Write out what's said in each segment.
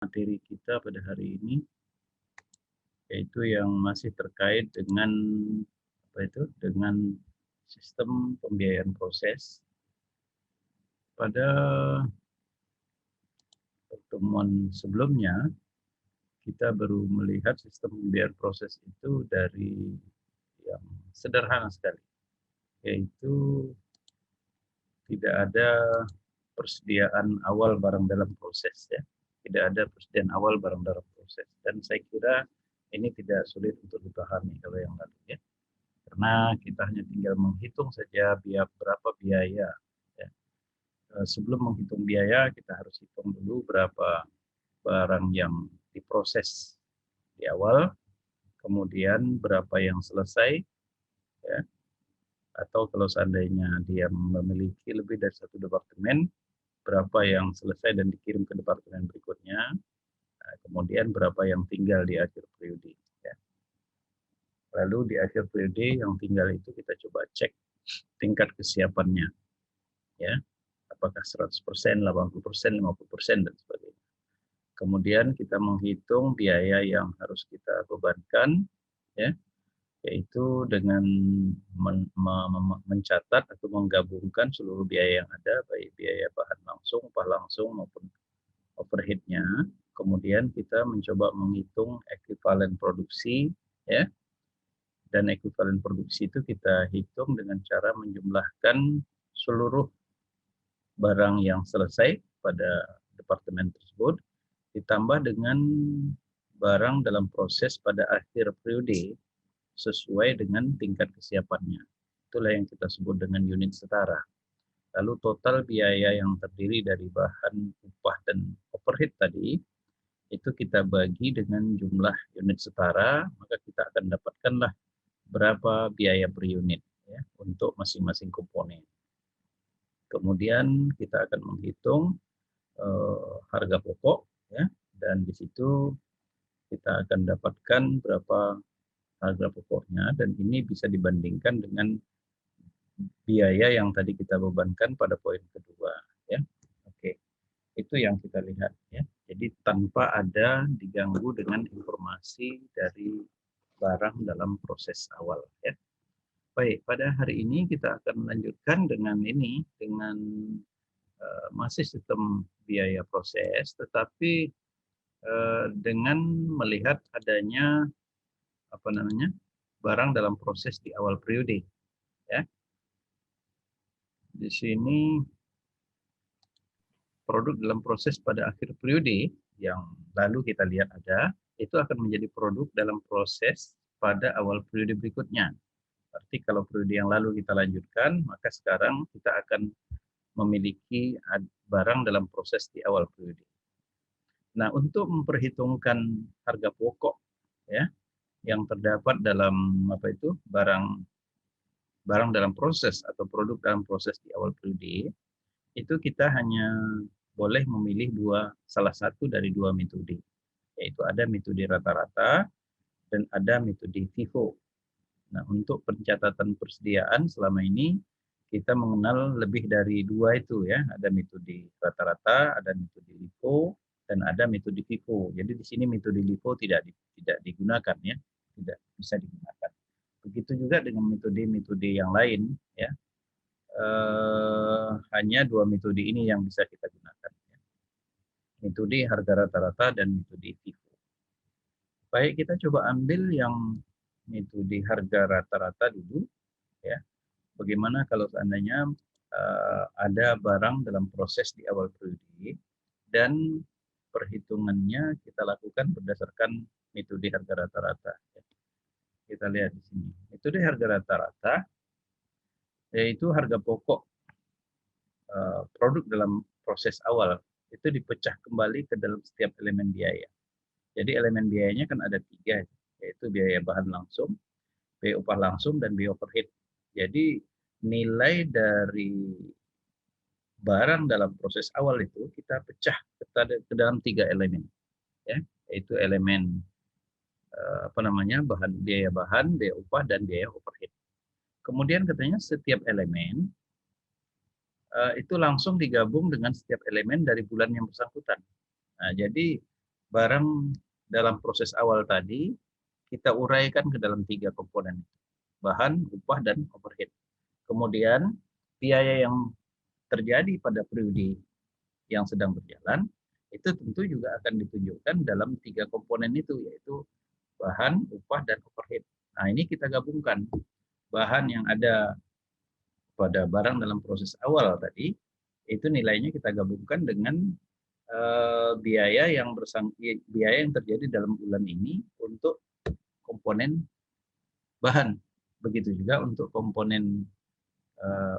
Materi kita pada hari ini yaitu yang masih terkait dengan dengan sistem pembiayaan proses. Pada pertemuan sebelumnya kita baru melihat sistem pembiayaan proses itu dari yang sederhana sekali, yaitu tidak ada persediaan awal barang dalam proses, ya. Tidak ada persediaan awal barang dalam proses, dan saya kira ini tidak sulit untuk dipahami kalau yang lalu, ya. Karena kita hanya tinggal menghitung saja berapa biaya, ya. Sebelum menghitung biaya kita harus hitung dulu berapa barang yang diproses di awal, kemudian berapa yang selesai, ya. Atau kalau seandainya dia memiliki lebih dari satu departemen, berapa yang selesai dan dikirim ke departemen berikutnya, kemudian berapa yang tinggal di akhir periode, ya. Lalu di akhir periode yang tinggal itu kita coba cek tingkat kesiapannya, ya. Apakah 100%, 80%, 50%, dan sebagainya. Kemudian kita menghitung biaya yang harus kita bebankan, ya, yaitu dengan mencatat atau menggabungkan seluruh biaya yang ada, baik biaya bahan langsung, upah langsung, maupun overhead-nya. Kemudian kita mencoba menghitung ekuivalen produksi, ya. Dan ekuivalen produksi itu kita hitung dengan cara menjumlahkan seluruh barang yang selesai pada departemen tersebut ditambah dengan barang dalam proses pada akhir periode sesuai dengan tingkat kesiapannya. Itulah yang kita sebut dengan unit setara. Lalu total biaya yang terdiri dari bahan, upah, dan overhead tadi, itu kita bagi dengan jumlah unit setara, maka kita akan dapatkanlah berapa biaya per unit, ya, untuk masing-masing komponen. Kemudian kita akan menghitung harga pokok, ya, dan di situ kita akan dapatkan berapa harga pokoknya, dan ini bisa dibandingkan dengan biaya yang tadi kita bebankan pada poin kedua, ya. Oke, itu yang kita lihat, ya. Jadi tanpa ada diganggu dengan informasi dari barang dalam proses awal, ya. Baik, pada hari ini kita akan melanjutkan dengan masih sistem biaya proses, tetapi dengan melihat adanya barang dalam proses di awal periode, ya. Di sini produk dalam proses pada akhir periode yang lalu kita lihat itu akan menjadi produk dalam proses pada awal periode berikutnya. Berarti kalau periode yang lalu kita lanjutkan, maka sekarang kita akan memiliki barang dalam proses di awal periode. Nah, untuk memperhitungkan harga pokok, ya, yang terdapat dalam barang dalam proses atau produk dalam proses di awal periode, itu kita hanya boleh memilih salah satu dari dua metode, yaitu ada metode rata-rata dan ada metode FIFO. Nah, untuk pencatatan persediaan selama ini kita mengenal lebih dari dua itu, ya. Ada metode rata-rata, ada metode LIFO, dan ada metode FIFO. Jadi di sini metode LIFO tidak digunakan, ya, tidak bisa digunakan. Begitu juga dengan metode-metode yang lain, ya. Hanya dua metode ini yang bisa kita gunakan, ya. Metode harga rata-rata dan metode FIFO. Baik, kita coba ambil yang metode harga rata-rata dulu, ya. Bagaimana kalau seandainya ada barang dalam proses di awal periode dan perhitungannya kita lakukan berdasarkan metode harga rata-rata, ya. Kita lihat di sini. Metode harga rata-rata yaitu harga pokok produk dalam proses awal itu dipecah kembali ke dalam setiap elemen biaya. Jadi elemen biayanya kan ada tiga, yaitu biaya bahan langsung, biaya upah langsung, dan biaya overhead. Jadi nilai dari barang dalam proses awal itu kita pecah ke dalam tiga elemen, ya, yaitu elemen biaya bahan, biaya upah, dan biaya overhead. Kemudian katanya setiap elemen itu langsung digabung dengan setiap elemen dari bulan yang bersangkutan. Nah, jadi barang dalam proses awal tadi kita uraikan ke dalam 3 komponen, bahan, upah, dan overhead. Kemudian biaya yang terjadi pada periode yang sedang berjalan itu tentu juga akan ditunjukkan dalam 3 komponen itu, yaitu bahan, upah, dan overhead. Nah, ini kita gabungkan bahan yang ada pada barang dalam proses awal tadi, itu nilainya kita gabungkan dengan biaya yang terjadi dalam bulan ini untuk komponen bahan. Begitu juga untuk komponen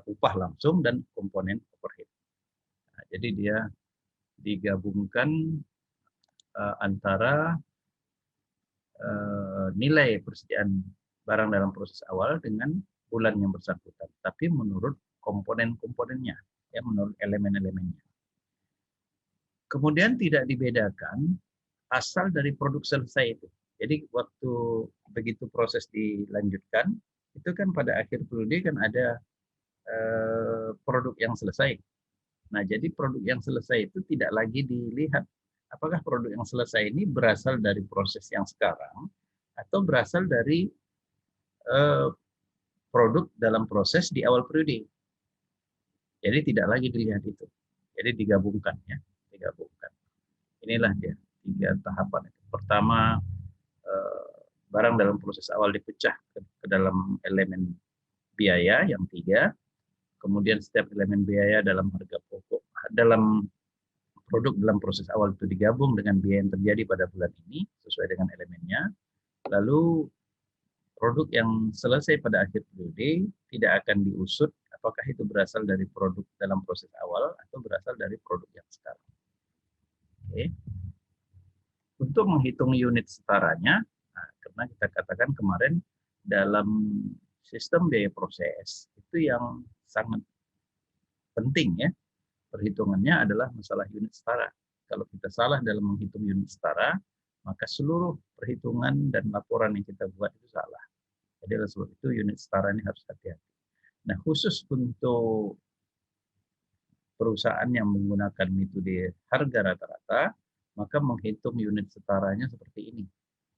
upah langsung dan komponen overhead. Nah, jadi dia digabungkan antara nilai persediaan barang dalam proses awal dengan bulan yang bersangkutan, tapi menurut komponen-komponennya, ya, menurut elemen-elemennya. Kemudian tidak dibedakan asal dari produk selesai itu. Jadi waktu begitu proses dilanjutkan, itu kan pada akhir periode kan ada produk yang selesai. Nah, jadi produk yang selesai itu tidak lagi dilihat apakah produk yang selesai ini berasal dari proses yang sekarang atau berasal dari produk dalam proses di awal periode. Jadi tidak lagi dilihat itu. Jadi digabungkan, ya, digabungkan. Inilah dia 3 tahapan. Pertama, barang dalam proses awal dipecah ke dalam elemen biaya yang 3. Kemudian setiap elemen biaya dalam harga pokok, dalam produk dalam proses awal itu digabung dengan biaya yang terjadi pada bulan ini sesuai dengan elemennya. Lalu produk yang selesai pada akhir periode tidak akan diusut apakah itu berasal dari produk dalam proses awal atau berasal dari produk yang sekarang. Oke. Untuk menghitung unit setaranya, nah, karena kita katakan kemarin dalam sistem biaya proses itu yang sangat penting, ya, perhitungannya adalah masalah unit setara. Kalau kita salah dalam menghitung unit setara, maka seluruh perhitungan dan laporan yang kita buat itu salah. Jadi oleh sebab itu unit setara ini harus hati-hati. Nah, khusus untuk perusahaan yang menggunakan metode harga rata-rata, maka menghitung unit setaranya seperti ini,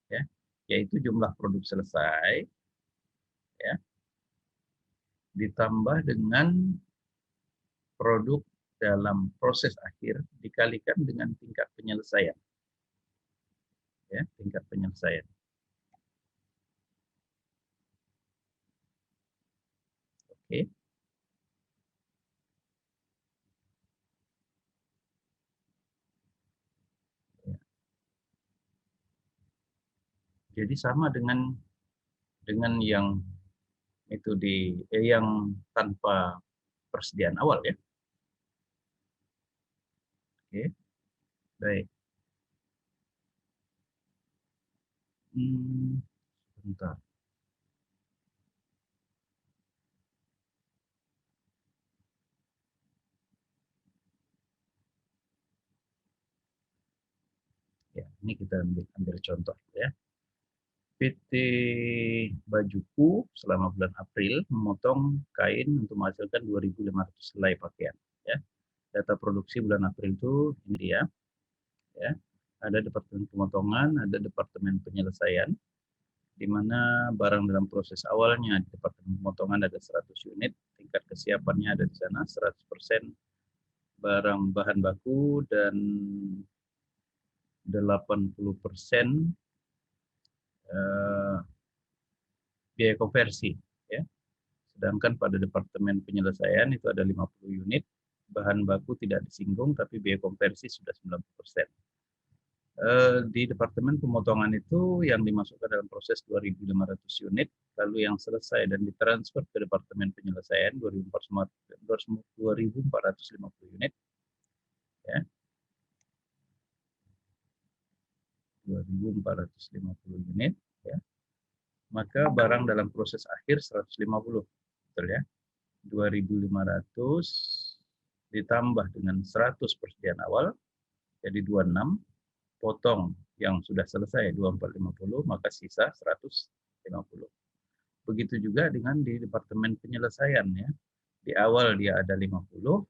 ya, yaitu jumlah produk selesai, ya, ditambah dengan produk dalam proses akhir dikalikan dengan tingkat penyelesaian, ya, tingkat penyelesaian. Oke. Jadi sama dengan yang metode yang tanpa persediaan awal, ya. Oke, baik. Bentar. Ya, ini kita ambil contoh, ya. PT Bajuku selama bulan April memotong kain untuk menghasilkan 2.500 helai pakaian, ya. Data produksi bulan April itu ini dia, ya. Ada departemen pemotongan, ada departemen penyelesaian, di mana barang dalam proses awalnya di departemen pemotongan ada 100 unit, tingkat kesiapannya ada di sana 100% barang bahan baku dan 80% biaya konversi, ya. Sedangkan pada departemen penyelesaian itu ada 50 unit, bahan baku tidak disinggung tapi biaya konversi sudah 90%. Di departemen pemotongan itu yang dimasukkan dalam proses 2.500 unit, lalu yang selesai dan ditransfer ke departemen penyelesaian 2.450 unit, ya. 2.450 unit, ya. Maka barang dalam proses akhir 150, betul, ya. 2.500 ditambah dengan 100 persediaan awal, jadi 26, potong yang sudah selesai 2.450, maka sisa 150. Begitu juga dengan di departemen penyelesaian, ya. Di awal dia ada 50,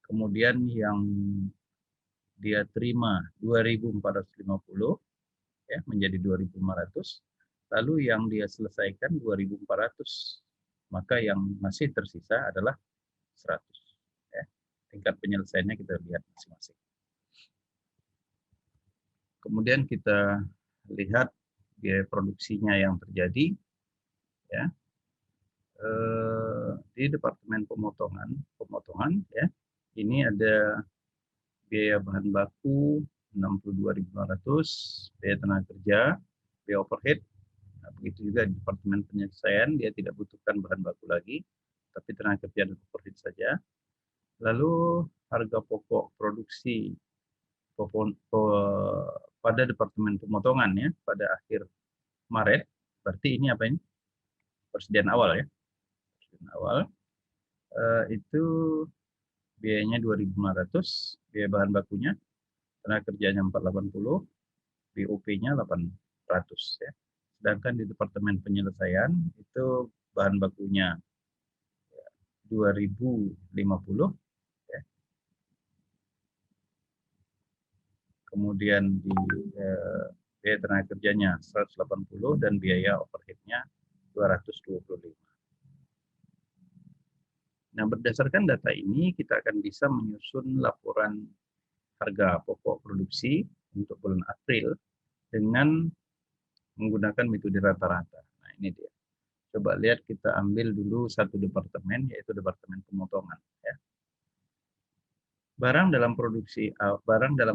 kemudian yang dia terima 2.450 ya, menjadi 2.500, lalu yang dia selesaikan 2.400, maka yang masih tersisa adalah 100 ya. Tingkat penyelesaiannya kita lihat masing-masing. Kemudian kita lihat biaya produksinya yang terjadi ya. Di Departemen pemotongan ya. Ini ada biaya bahan baku 62.500, biaya tenaga kerja, biaya overhead. Nah, begitu juga di Departemen Penyelesaian, dia tidak butuhkan bahan baku lagi, tapi tenaga kerja dan overhead saja. Lalu harga pokok produksi pada Departemen Pemotongan ya, pada akhir Maret, berarti ini apa ini? Persediaan awal ya. Persediaan awal itu biayanya 2.500, biaya bahan bakunya, tenaga kerjanya 480, BOP-nya 800 ya. Sedangkan di Departemen Penyelesaian itu bahan bakunya 2.050 ya. Kemudian di biaya tenaga kerjanya 180 dan biaya overhead-nya 225. Nah, berdasarkan data ini kita akan bisa menyusun laporan harga pokok produksi untuk bulan April dengan menggunakan metode rata-rata. Nah, ini dia. Coba lihat, kita ambil dulu satu departemen, yaitu Departemen Pemotongan ya. Barang dalam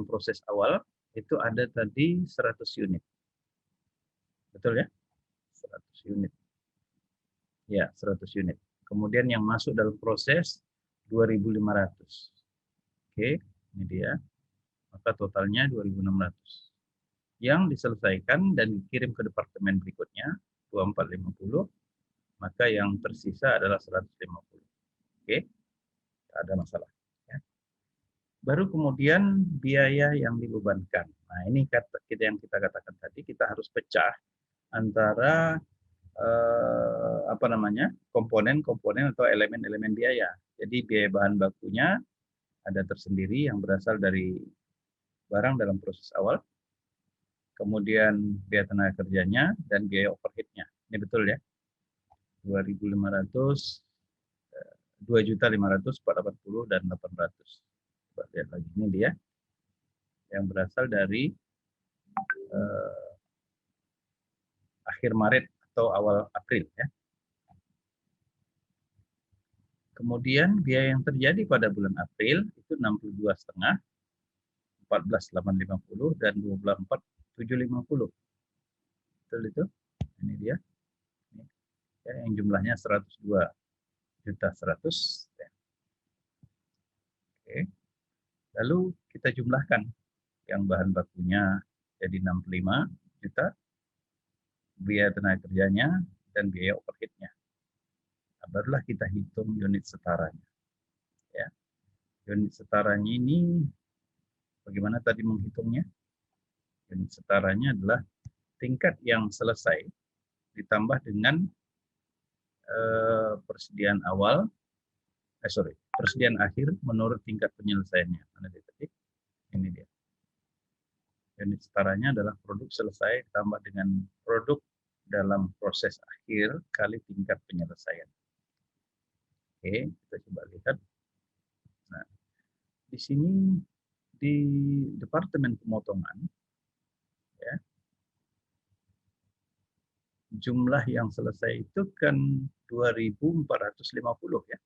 proses awal itu ada tadi 100 unit. Betul ya? 100 unit. Ya, 100 unit. Kemudian yang masuk dalam proses 2.500. Oke, ini dia. Maka totalnya 2.600. Yang diselesaikan dan dikirim ke departemen berikutnya 2450, maka yang tersisa adalah 150. Oke, tidak ada masalah. Ya. Baru kemudian biaya yang dibebankan. Nah, ini yang kita katakan tadi, kita harus pecah antara komponen-komponen atau elemen-elemen biaya. Jadi biaya bahan bakunya ada tersendiri yang berasal dari barang dalam proses awal, kemudian biaya tenaga kerjanya dan biaya overhead-nya. Ini betul ya? 2.500, 2.500, 480 dan 800. Coba lihat lagi, ini dia yang berasal dari akhir Maret atau awal April ya. Kemudian biaya yang terjadi pada bulan April itu 62,5, 14.850 dan 24.750. Betul itu? Ini dia. Ya, yang jumlahnya 102.100. Ya. Oke. Lalu kita jumlahkan yang bahan bakunya jadi 65 juta, biaya tenaga kerjanya dan biaya overhead-nya. Nah, barulah kita hitung unit setaranya. Ya. Unit setaranya ini bagaimana tadi menghitungnya? Unit setaranya adalah tingkat yang selesai ditambah dengan persediaan akhir menurut tingkat penyelesaiannya. Mana dia tadi? Ini dia. Unit setaranya adalah produk selesai ditambah dengan produk dalam proses akhir kali tingkat penyelesaian. Oke, kita coba lihat. Nah, di sini di Departemen Pemotongan, ya, jumlah yang selesai itu kan 2.450 ya.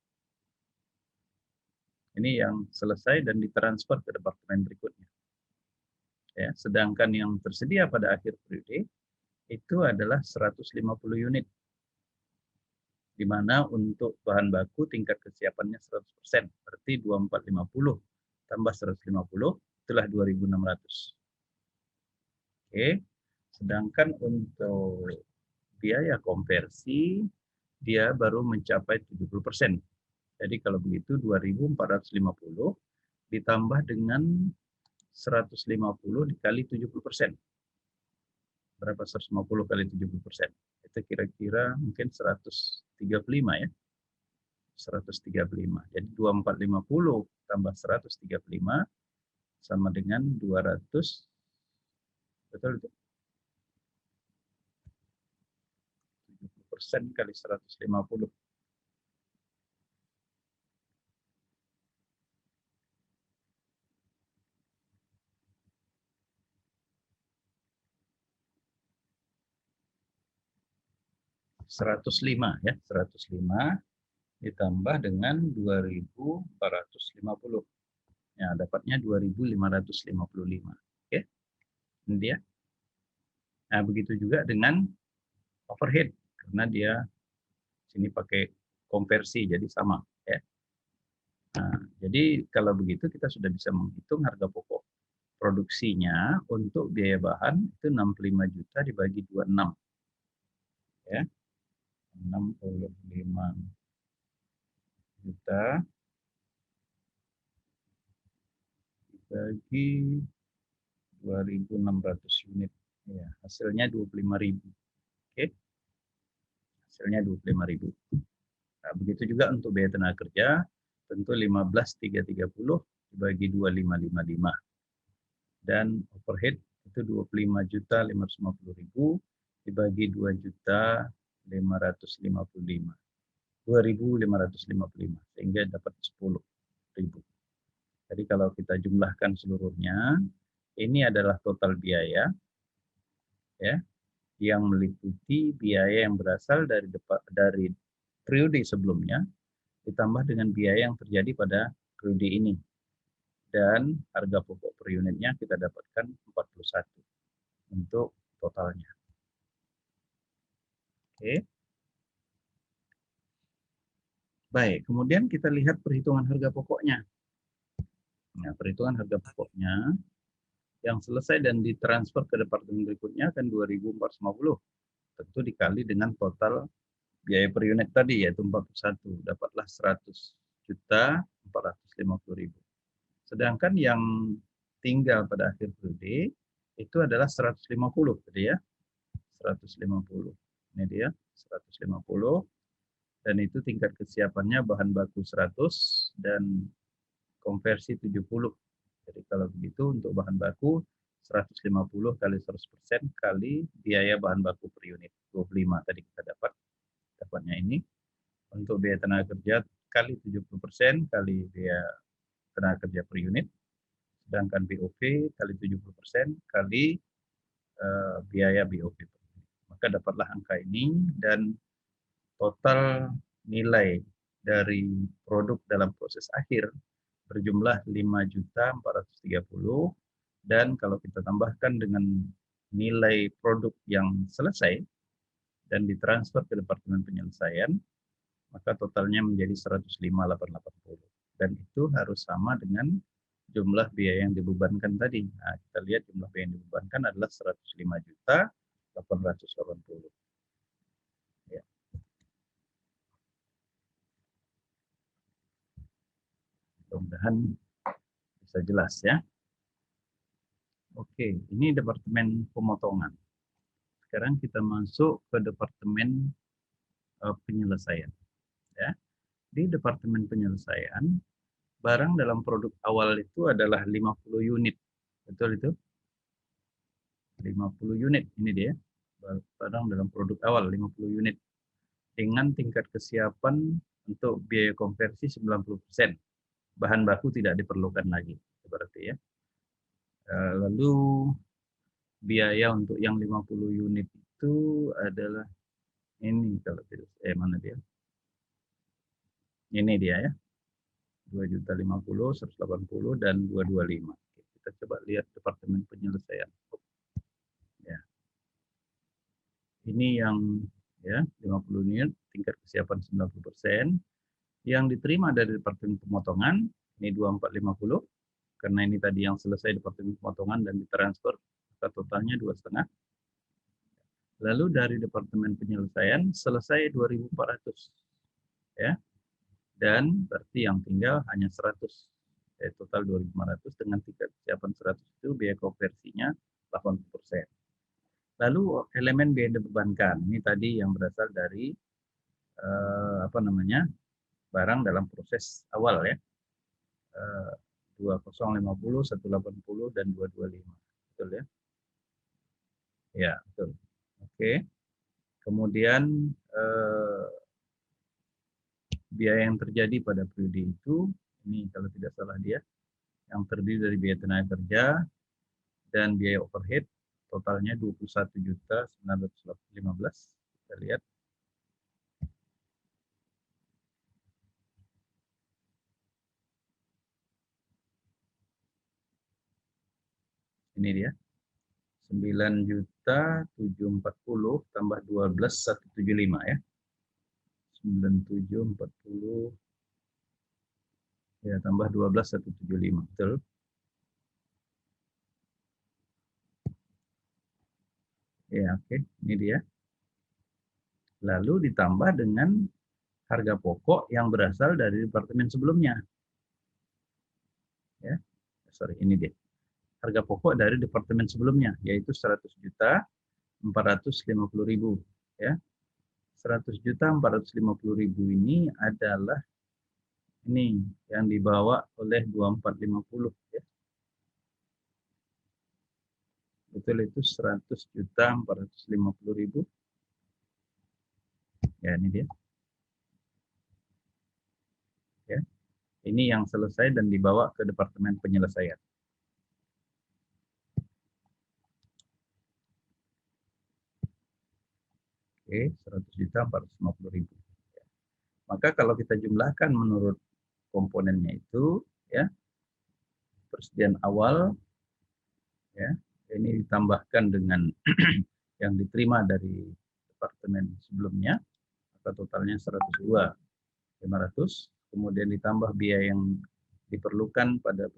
Ini yang selesai dan ditransfer ke departemen berikutnya. Ya, sedangkan yang tersedia pada akhir periode itu adalah 150 unit. Di mana untuk bahan baku tingkat kesiapannya 100%, berarti 2450 tambah 150 itulah 2.600. Oke. Sedangkan untuk biaya konversi dia baru mencapai 70%. Jadi kalau begitu 2.450 ditambah dengan 150 dikali 70%. Berapa 150 kali 70%? Itu kira-kira mungkin 135 ya. 135. Jadi 2450 tambah 135 sama dengan 200, betul itu? 70% kali 150. ...105 ya, 105 ditambah dengan 2.450. Ya, dapatnya 2.555. Oke, ini dia. Nah, begitu juga dengan overhead, karena dia sini pakai konversi, jadi sama. Ya. Nah, jadi kalau begitu kita sudah bisa menghitung harga pokok produksinya untuk biaya bahan itu 65 juta dibagi 26. Ya. 65 juta dibagi 2.600 unit. Ya, hasilnya 25.000. Oke. Hasilnya 25.000. Nah, begitu juga untuk biaya tenaga kerja, tentu 15.330 dibagi 2.555. Dan overhead itu 25.550.000 dibagi 2.555. 2.555 sehingga dapat 10.000. Jadi kalau kita jumlahkan seluruhnya, ini adalah total biaya ya, yang meliputi biaya yang berasal dari periode sebelumnya ditambah dengan biaya yang terjadi pada periode ini. Dan harga pokok per unitnya kita dapatkan 41 untuk totalnya. Oke. Baik, kemudian kita lihat perhitungan harga pokoknya. Nah, perhitungan harga pokoknya yang selesai dan ditransfer ke departemen berikutnya kan 2.450. Tentu dikali dengan total biaya per unit tadi yaitu 41, dapatlah 100.450.000. Sedangkan yang tinggal pada akhir periode itu adalah 150 tadi ya. 150. Ini dia 150 dan itu tingkat kesiapannya bahan baku 100 dan konversi 70. Jadi kalau begitu untuk bahan baku 150 kali 100% kali biaya bahan baku per unit 25 tadi kita dapatnya ini. Untuk biaya tenaga kerja kali 70% kali biaya tenaga kerja per unit, sedangkan BOP kali 70% kali biaya BOP per unit. Maka dapatlah angka ini dan total nilai dari produk dalam proses akhir berjumlah 5.430, dan kalau kita tambahkan dengan nilai produk yang selesai dan ditransfer ke departemen penyelesaian, maka totalnya menjadi 105.880. Dan itu harus sama dengan jumlah biaya yang dibebankan tadi. Nah, kita lihat jumlah biaya yang dibebankan adalah 105.880. Ya. Mudah-mudahan bisa jelas ya. Oke, ini departemen pemotongan. Sekarang kita masuk ke departemen penyelesaian. Ya. Di departemen penyelesaian, barang dalam produk awal itu adalah 50 unit. Betul itu? 50 unit ini dia. Barang dalam produk awal 50 unit. Dengan tingkat kesiapan untuk biaya konversi 90%. Bahan baku tidak diperlukan lagi. Berarti ya. Lalu biaya untuk yang 50 unit itu adalah ini kalau tidak mana dia? Ini dia ya. 2.050.000, 180 dan 225. Kita coba lihat departemen penyelesaian. Ya. Ini yang ya 50 unit tingkat kesiapan 90%. Yang diterima dari departemen pemotongan ini 2.450 karena ini tadi yang selesai departemen pemotongan dan ditransfer, maka totalnya 2,5. Lalu dari departemen penyelesaian selesai 2.400 ya. Dan berarti yang tinggal hanya 100. Total 2.500 dengan tingkat kesiapan 100 itu biaya konversinya 80%. Lalu elemen biaya yang dibebankan ini tadi yang berasal dari barang dalam proses awal ya. 2050, 180 dan 225. Betul ya? Ya, betul. Oke. Kemudian biaya yang terjadi pada periode itu, ini kalau tidak salah dia, yang terdiri dari biaya tenaga kerja dan biaya overhead, totalnya 21.915. Kita lihat. Ini dia. 9.740 tambah 12.175 ya. 9.740 ya tambah 12.175, betul. Ya, oke, ini dia. Lalu ditambah dengan harga pokok yang berasal dari departemen sebelumnya. Ya. Sorry, ini dia. Harga pokok dari departemen sebelumnya yaitu 100.450.000 ya. 100.450.000 ini adalah ini yang dibawa oleh 2450 ya. Betul, itu 100.450.000. Ya, ini dia. Ya. Ini yang selesai dan dibawa ke departemen penyelesaian. Oke, 100.450.000. Maka kalau kita jumlahkan menurut komponennya itu, ya, persediaan awal, ya, ini ditambahkan dengan yang diterima dari departemen sebelumnya, maka totalnya 102.500. Kemudian ditambah biaya yang diperlukan pada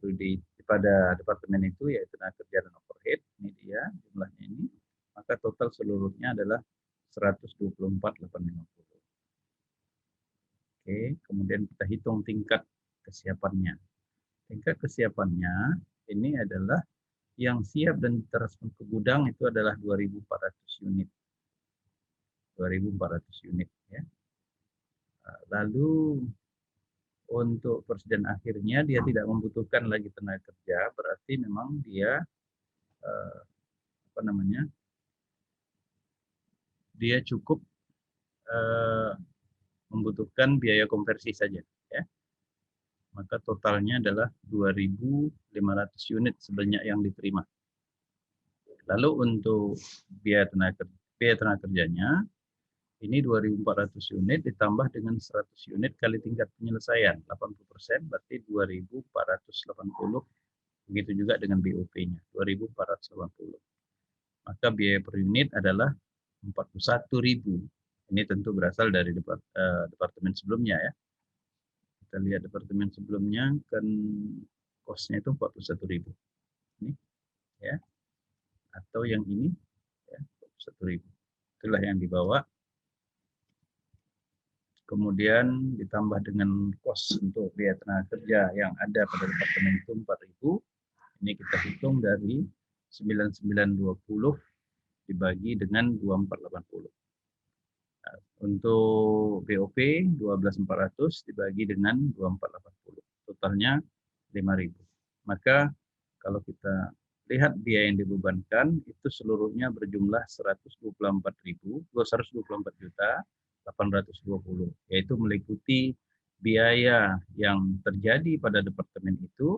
departemen itu, yaitu tenaga kerja dan overhead. Ini dia jumlahnya ini. Maka total seluruhnya adalah 124.850. Oke, kemudian kita hitung tingkat kesiapannya. Tingkat kesiapannya ini adalah yang siap dan diteruskan ke gudang itu adalah 2.400 unit. 2.400 unit ya. Lalu untuk persediaan akhirnya dia tidak membutuhkan lagi tenaga kerja, berarti memang dia dia cukup membutuhkan biaya konversi saja ya. Maka totalnya adalah 2.500 unit sebanyak yang diterima. Lalu untuk biaya tenaga kerjanya ini 2.400 unit ditambah dengan 100 unit kali tingkat penyelesaian 80%, berarti 2.480. Begitu juga dengan BOP-nya 2.480. Maka biaya per unit adalah 41.000. Ini tentu berasal dari departemen sebelumnya ya. Kita lihat departemen sebelumnya kan cost-nya itu 41.000. Ini ya. Atau yang ini ya, 41.000. Itulah yang dibawa. Kemudian ditambah dengan kos untuk biaya tenaga kerja yang ada pada departemen itu 4.000. Ini kita hitung dari 9.920 dibagi dengan 2.480. Nah, untuk BOP 12.400 dibagi dengan 2.480. Totalnya 5.000. Maka kalau kita lihat biaya yang dibebankan itu seluruhnya berjumlah 124.820, yaitu meliputi biaya yang terjadi pada departemen itu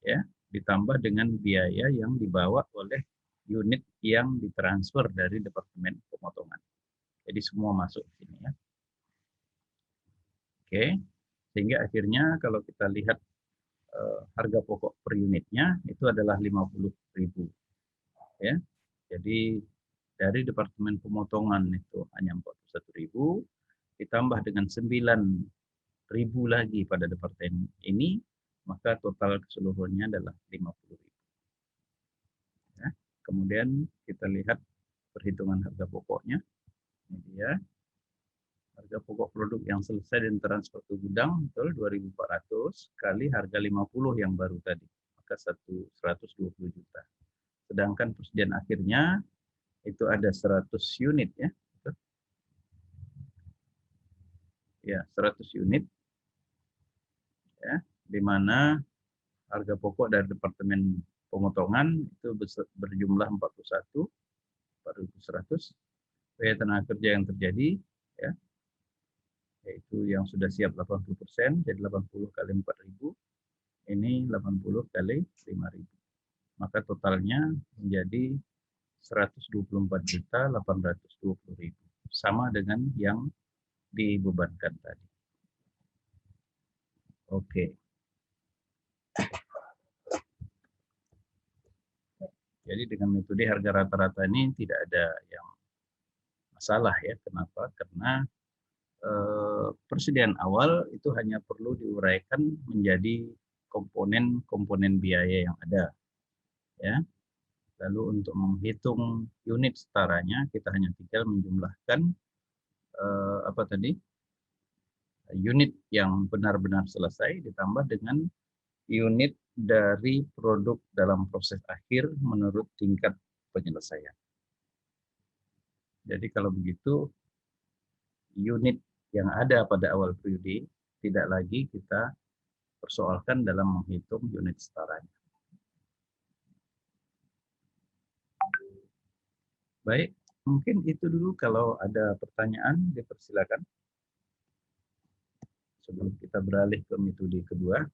ya, ditambah dengan biaya yang dibawa oleh unit yang ditransfer dari departemen pemotongan. Jadi semua masuk di sini ya. Oke, sehingga akhirnya kalau kita lihat harga pokok per unitnya itu adalah 50.000 ya. Jadi dari departemen pemotongan itu hanya 41.000 ditambah dengan 9.000 lagi pada departemen ini, maka total keseluruhannya adalah 50.000 ya. Kemudian kita lihat perhitungan harga pokoknya. Ini dia. Harga pokok produk yang selesai dan transfer ke gudang betul 2.400 kali harga 50 yang baru tadi, maka 120 juta. Sedangkan persediaan akhirnya itu ada 100 unit ya. Ya, 100 unit ya, di mana harga pokok dari Departemen Pemotongan itu berjumlah 41.100. Biaya tenaga kerja yang terjadi ya, yaitu yang sudah siap 80%, jadi 80 kali 4.000, ini 80 kali 5.000. Maka totalnya menjadi 124.820.000, sama dengan yang dibebankan tadi. Oke. Jadi dengan metode harga rata-rata ini tidak ada yang masalah ya. Kenapa? Karena persediaan awal itu hanya perlu diuraikan menjadi komponen-komponen biaya yang ada. Ya. Lalu untuk menghitung unit setaranya kita hanya tinggal menjumlahkan unit yang benar-benar selesai ditambah dengan unit dari produk dalam proses akhir menurut tingkat penyelesaian. Jadi kalau begitu, unit yang ada pada awal periode tidak lagi kita persoalkan dalam menghitung unit setaranya. Baik, mungkin itu dulu. Kalau ada pertanyaan, dipersilakan. Sebelum kita beralih ke metode kedua.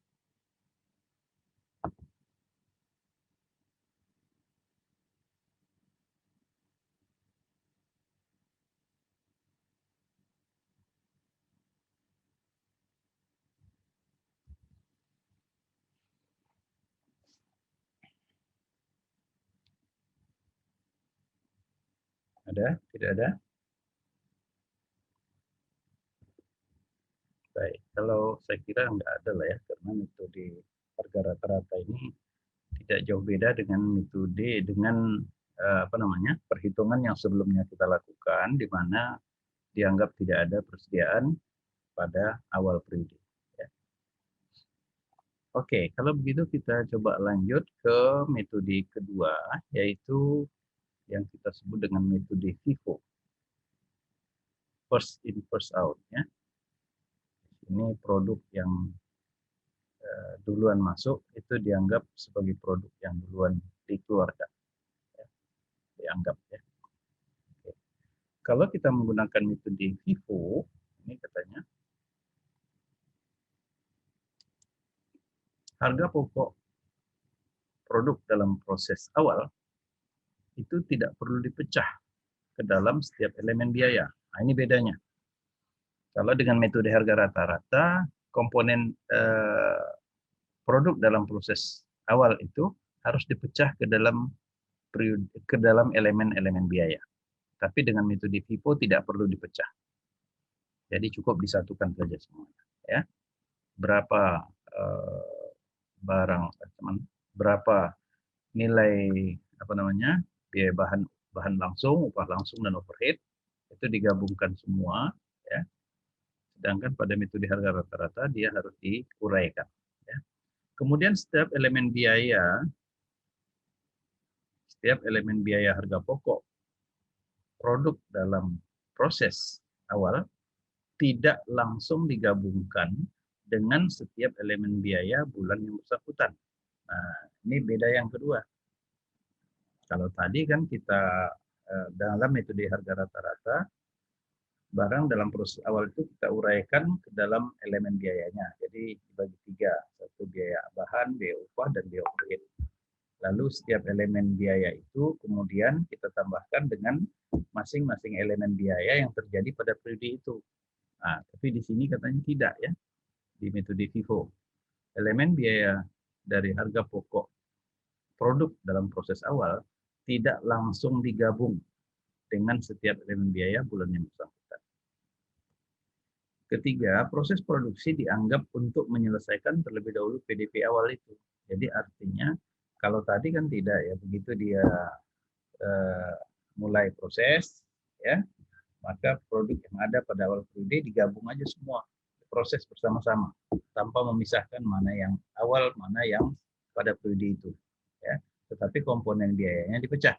Ada? Tidak ada? Baik, kalau saya kira nggak ada lah ya, karena metode harga rata-rata ini tidak jauh beda dengan metode dengan perhitungan yang sebelumnya kita lakukan, di mana dianggap tidak ada persediaan pada awal periode. Ya. Oke, kalau begitu kita coba lanjut ke metode kedua, yaitu yang kita sebut dengan metode FIFO, first in first out. Ya. Ini produk yang duluan masuk itu dianggap sebagai produk yang duluan dikeluarkan. Ya. Dianggap ya. Oke. Kalau kita menggunakan metode FIFO, ini katanya harga pokok produk dalam proses awal itu tidak perlu dipecah ke dalam setiap elemen biaya. Nah, ini bedanya. Kalau dengan metode harga rata-rata, komponen produk dalam proses awal itu harus dipecah ke dalam elemen-elemen biaya. Tapi dengan metode FIFO tidak perlu dipecah. Jadi cukup disatukan saja semuanya. Ya. Berapa berapa nilai biaya bahan langsung, upah langsung dan overhead itu digabungkan semua, ya. Sedangkan pada metode harga rata-rata dia harus diuraikan. Ya. Kemudian setiap elemen biaya harga pokok produk dalam proses awal tidak langsung digabungkan dengan setiap elemen biaya bulan yang bersangkutan. Nah, ini beda yang kedua. Kalau tadi kan kita dalam metode harga rata-rata, barang dalam proses awal itu kita uraikan ke dalam elemen biayanya. Jadi dibagi tiga, satu biaya bahan, biaya upah, dan biaya overhead. Lalu setiap elemen biaya itu kemudian kita tambahkan dengan masing-masing elemen biaya yang terjadi pada periode itu. Nah, tapi di sini katanya tidak ya, di metode FIFO. Elemen biaya dari harga pokok produk dalam proses awal tidak langsung digabung dengan setiap elemen biaya bulan yang bersangkutan. Ketiga, proses produksi dianggap untuk menyelesaikan terlebih dahulu PDP awal itu. Jadi artinya kalau tadi kan tidak ya, begitu dia mulai proses, ya, maka produk yang ada pada awal periode digabung aja semua, proses bersama-sama tanpa memisahkan mana yang awal, mana yang pada periode itu. Ya. Tetapi komponen biayanya dipecah.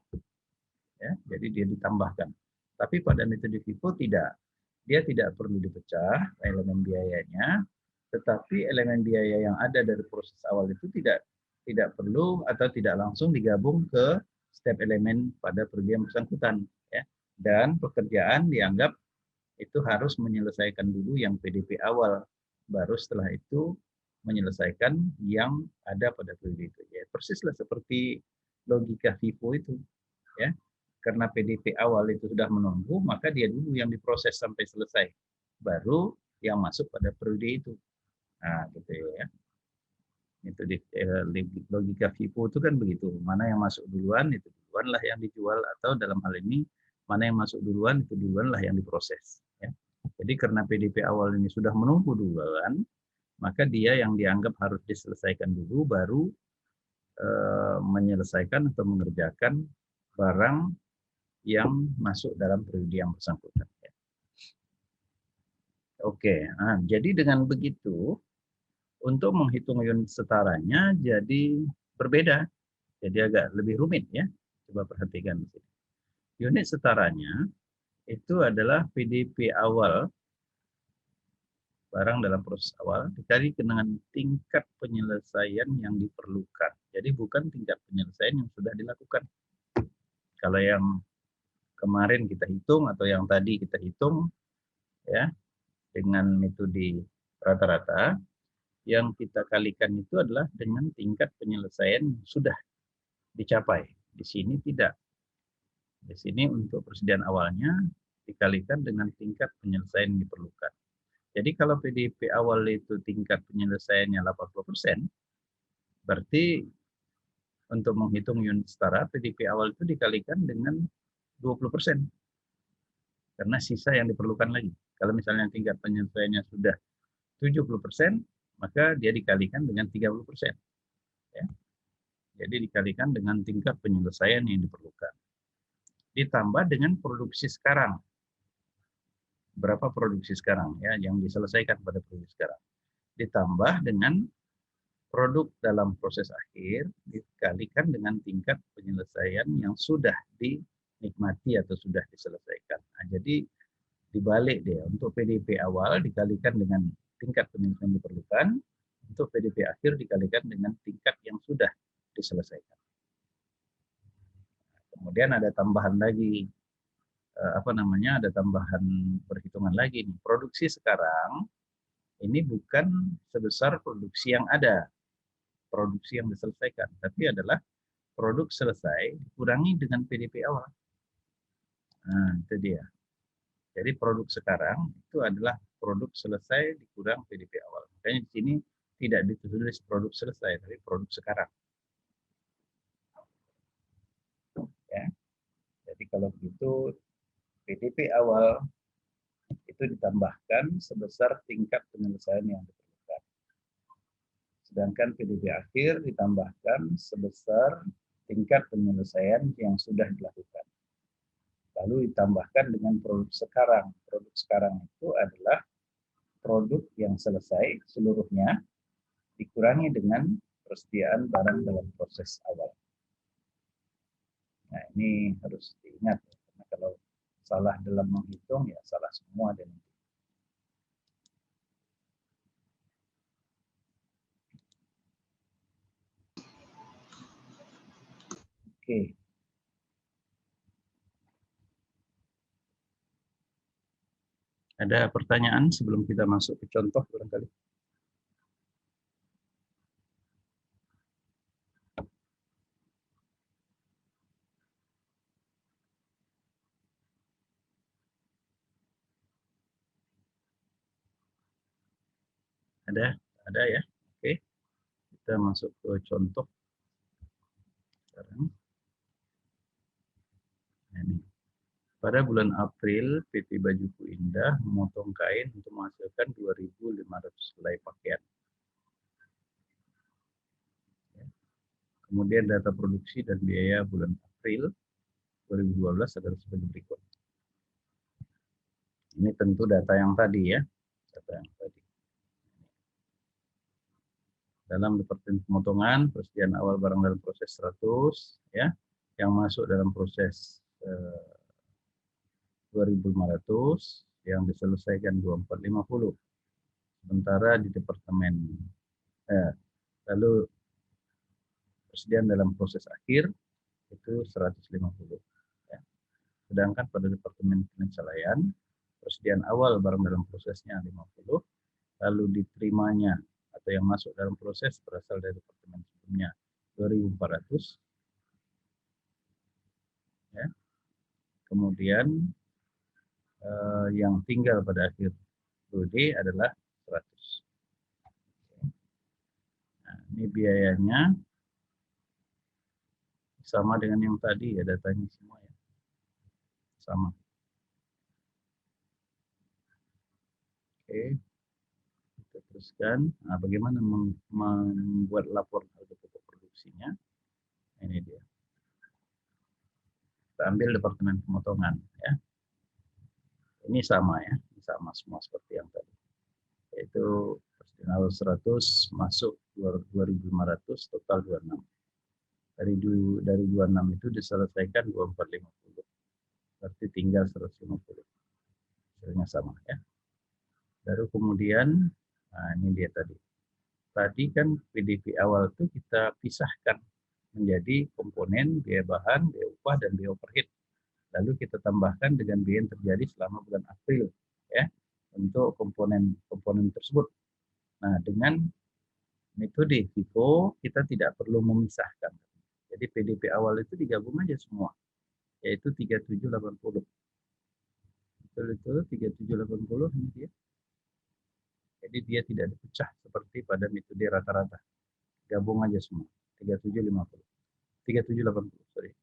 Ya, jadi dia ditambahkan. Tapi pada metode FIFO tidak. Dia tidak perlu dipecah elemen biayanya, Tetapi elemen biaya yang ada dari proses awal itu tidak perlu atau tidak langsung digabung ke setiap elemen pada perugian bersangkutan, ya. Dan pekerjaan dianggap itu harus menyelesaikan dulu yang PDP awal, baru setelah itu menyelesaikan yang ada pada periode itu. Ya, persislah seperti logika FIFO itu, ya. Karena PDP awal itu sudah menunggu, maka dia dulu yang diproses sampai selesai, baru yang masuk pada periode itu. Nah, gitu ya. Itu logika FIFO itu kan begitu. Mana yang masuk duluan itu duluan lah yang dijual, atau dalam hal ini mana yang masuk duluan itu duluan lah yang diproses. Ya. Jadi karena PDP awal ini sudah menunggu duluan, maka dia yang dianggap harus diselesaikan dulu, baru menyelesaikan atau mengerjakan barang yang masuk dalam periode yang bersangkutan. Ya. Oke, nah, jadi dengan begitu untuk menghitung unit setaranya jadi berbeda, jadi agak lebih rumit ya. Coba perhatikan di sini. Unit setaranya itu adalah PDP awal, barang dalam proses awal, dikali dengan tingkat penyelesaian yang diperlukan. Jadi bukan tingkat penyelesaian yang sudah dilakukan. Kalau yang kemarin kita hitung atau yang tadi kita hitung, ya, dengan metode rata-rata, yang kita kalikan itu adalah dengan tingkat penyelesaian yang sudah dicapai. Di sini tidak. Di sini untuk persediaan awalnya dikalikan dengan tingkat penyelesaian yang diperlukan. Jadi kalau PDP awal itu tingkat penyelesaiannya 80%, berarti untuk menghitung unit setara, PDP awal itu dikalikan dengan 20%. Karena sisa yang diperlukan lagi. Kalau misalnya tingkat penyelesaiannya sudah 70%, maka dia dikalikan dengan 30%. Ya. Jadi dikalikan dengan tingkat penyelesaian yang diperlukan. Ditambah dengan produksi sekarang. Berapa produksi sekarang ya yang diselesaikan pada produksi sekarang. Ditambah dengan produk dalam proses akhir dikalikan dengan tingkat penyelesaian yang sudah dinikmati atau sudah diselesaikan. Nah, jadi dibalik dia, untuk PDP awal dikalikan dengan tingkat penyelesaian yang diperlukan, untuk PDP akhir dikalikan dengan tingkat yang sudah diselesaikan. Kemudian ada tambahan lagi, ada tambahan perhitungan lagi nih. Produksi sekarang ini bukan sebesar produksi yang ada, produksi yang diselesaikan, tapi adalah produk selesai dikurangi dengan PDP awal. Nah, itu dia. Jadi produk sekarang itu adalah produk selesai dikurang PDP awal. Makanya di sini tidak ditulis produk selesai, tapi produk sekarang. Ya. Jadi kalau begitu PDP awal itu ditambahkan sebesar tingkat penyelesaian yang diperlukan. Sedangkan PDP akhir ditambahkan sebesar tingkat penyelesaian yang sudah dilakukan. Lalu ditambahkan dengan produk sekarang. Produk sekarang itu adalah produk yang selesai seluruhnya dikurangi dengan persediaan barang dalam proses awal. Nah, ini harus diingat, karena kalau salah dalam menghitung, ya salah semua. Dan oke. Ada pertanyaan sebelum kita masuk ke contoh barangkali? Ada ya. Oke. Kita masuk ke contoh sekarang. Ini. Pada bulan April, PT Bajuku Indah memotong kain untuk menghasilkan 2.500 helai pakaian. Kemudian data produksi dan biaya bulan April 2012 adalah sebagai berikut. Ini tentu data yang tadi ya. Data yang tadi. Dalam departemen pemotongan, persediaan awal barang dalam proses 100, ya, yang masuk dalam proses 2.500, yang diselesaikan 2450. Sementara di departemen lalu persediaan dalam proses akhir itu 150. Ya. Sedangkan pada departemen penilaian persediaan awal barang dalam prosesnya 50, lalu diterimanya atau yang masuk dalam proses berasal dari departemen sebelumnya 2.400. Ya. Kemudian yang tinggal pada akhir periode adalah 100. Nah, ini biayanya sama dengan yang tadi ya, datanya semua ya. Sama. Oke, kita teruskan. Nah, bagaimana membuat laporan harga pokok produksinya? Ini dia. Kita ambil departemen pemotongan ya. Ini sama ya, sama semua seperti yang tadi. Yaitu persediaan 100 masuk 2.500, total 26. Dari 26 itu diselesaikan 2450. Berarti tinggal 150. Hasilnya sama ya. Baru kemudian, nah ini dia tadi. Tadi kan PDP awal itu kita pisahkan menjadi komponen biaya bahan, biaya upah, dan biaya overhead. Lalu kita tambahkan dengan biaya yang terjadi selama bulan April ya untuk komponen tersebut. Nah, dengan metode FIFO kita tidak perlu memisahkan. Jadi PDP awal itu digabung aja semua, yaitu 3780. Betul itu 3780 ini dia. Jadi dia tidak dipecah seperti pada metode rata-rata. Gabung aja semua. 3750. 3780, sorry.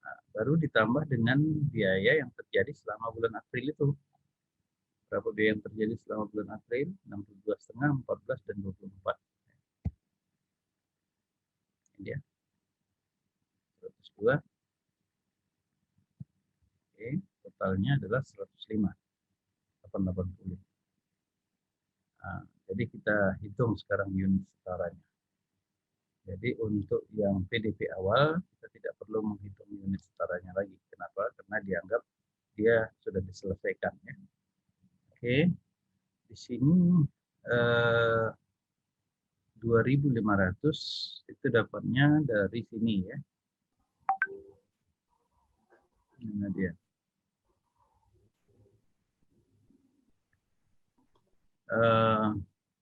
Nah, baru ditambah dengan biaya yang terjadi selama bulan April itu. Berapa biaya yang terjadi selama bulan April? 62,5, 14, dan 24. Ini dia. 102. Oke, totalnya adalah 105. 880. Nah, jadi kita hitung sekarang unit setaranya. Jadi untuk yang PDP awal, kita tidak perlu menghitung unit setaranya lagi. Kenapa? Karena dianggap dia sudah diselesaikan. Ya. Oke, di sini 2.500 itu dapatnya dari sini ya. Ini dia.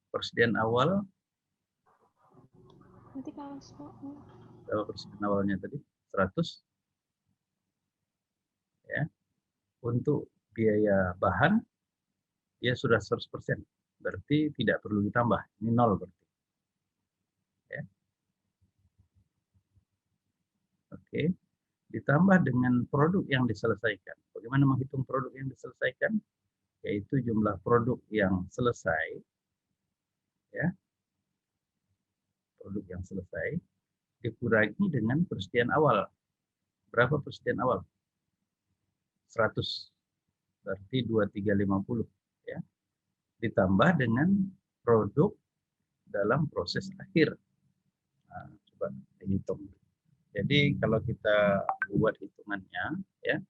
Persediaan awal. Berapa persediaan awalnya tadi? 100. Ya. Untuk biaya bahan, dia sudah 100%. Berarti tidak perlu ditambah. Ini 0 berarti. Ya. Oke. Ditambah dengan produk yang diselesaikan. Bagaimana menghitung produk yang diselesaikan? Yaitu jumlah produk yang selesai. Ya. Produk yang selesai dikurangi dengan persediaan awal. Berapa persediaan awal? 100. Berarti 2350 ya. Ditambah dengan produk dalam proses akhir. Nah, coba dihitung. Jadi kalau kita buat hitungannya ya,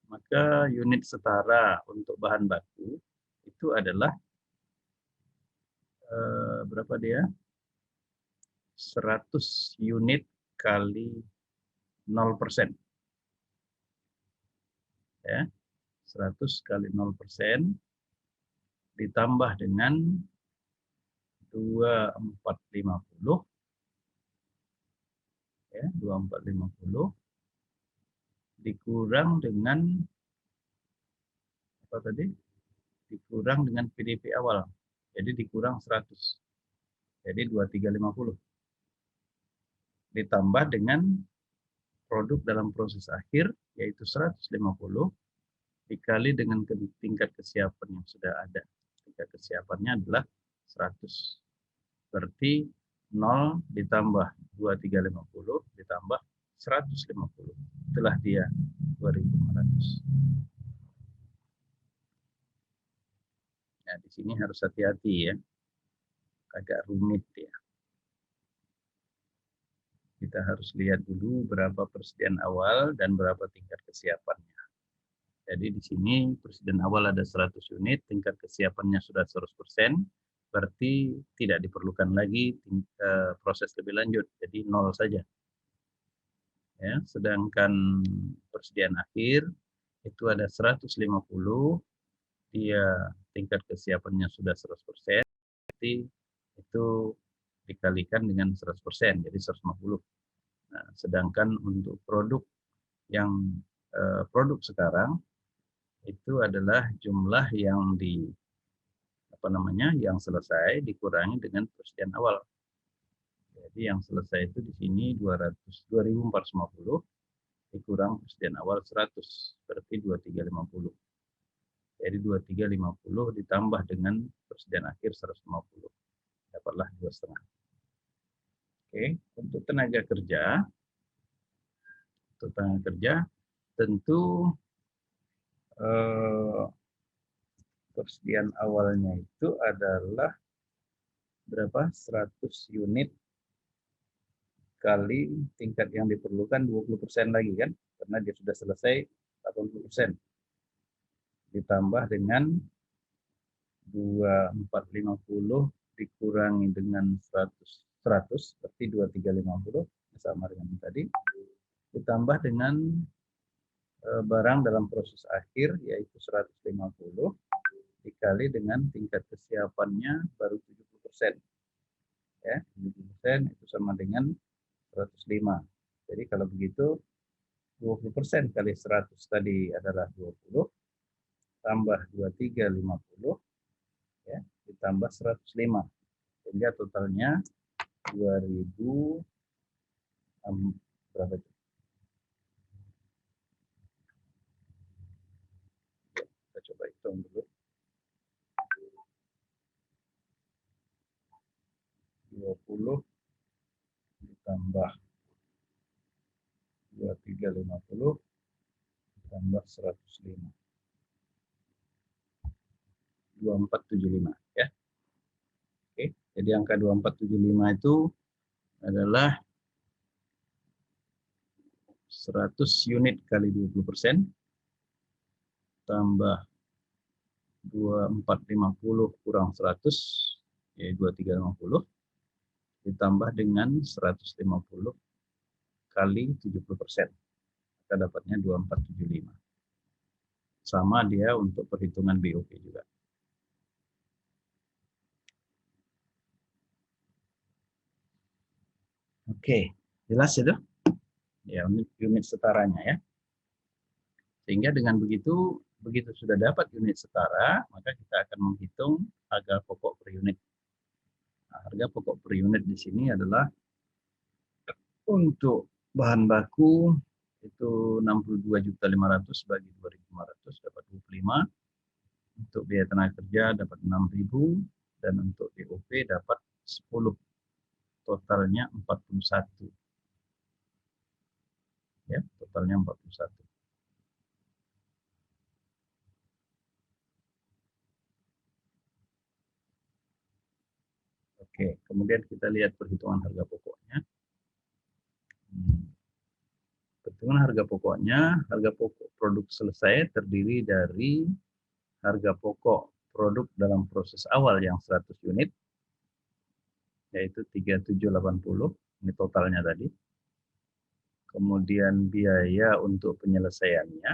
maka unit setara untuk bahan baku itu adalah berapa dia? 100 unit kali 0%. Ya. 100 kali 0% ditambah dengan 2450 ya, 2450 dikurang dengan apa tadi? Dikurang dengan PDP awal. Jadi dikurang 100. Jadi 2350. Ditambah dengan produk dalam proses akhir yaitu 150 dikali dengan tingkat kesiapan yang sudah ada. Tingkat kesiapannya adalah 100. Berarti 0 ditambah 2350 ditambah 150. Itulah dia 2500. Nah, di sini harus hati-hati ya. Agak rumit ya. Kita harus lihat dulu berapa persediaan awal dan berapa tingkat kesiapannya. Jadi di sini presiden awal ada 100 unit, tingkat kesiapannya sudah 100%, berarti tidak diperlukan lagi proses lebih lanjut, jadi 0 saja. Ya, sedangkan persediaan akhir itu ada 150, dia tingkat kesiapannya sudah 100%, berarti itu dikalikan dengan 100%, jadi 150. Nah, sedangkan untuk produk yang produk sekarang itu adalah jumlah yang yang selesai dikurangi dengan persediaan awal. Jadi yang selesai itu di sini 2.450 dikurang persediaan awal 100, berarti 2.350. Jadi 2.350 ditambah dengan persediaan akhir 150, dapatlah 2,5. Oke, untuk tenaga kerja tentu persediaan awalnya itu adalah berapa? 100 unit kali tingkat yang diperlukan 20% lagi kan, karena dia sudah selesai 80%. Ditambah dengan 2.450 dikurangi dengan 100 berarti 2.350 sama dengan tadi. Ditambah dengan barang dalam proses akhir yaitu 150 dikali dengan tingkat kesiapannya baru 70%. Ya, 70% itu sama dengan 105. Jadi kalau begitu 20% kali 100 tadi adalah 20, tambah 2.350, ya, ditambah 105. Sehingga totalnya 2.000 berapa itu? Kita coba hitung dulu. 20 ditambah 2.350 tambah 105. 2475 ya. Oke, jadi angka 2475 itu adalah 100 unit kali 20% tambah 2450 kurang 100 ya 2350 ditambah dengan 150 kali 70%. Kita dapatnya 2475. Sama dia untuk perhitungan BOP juga. Oke, jelas itu? Ya, unit setaranya ya. Sehingga dengan begitu sudah dapat unit setara, maka kita akan menghitung harga pokok per unit. Nah, harga pokok per unit di sini adalah untuk bahan baku itu 62.500 bagi 2.500 dapat 25. Untuk biaya tenaga kerja dapat 6.000 dan untuk DOP dapat 10. Totalnya 41. Ya, totalnya 41. Oke, kemudian kita lihat perhitungan harga pokoknya. Perhitungan harga pokok produk selesai terdiri dari harga pokok produk dalam proses awal yang 100 unit, yaitu 3.780, ini totalnya tadi. Kemudian biaya untuk penyelesaiannya,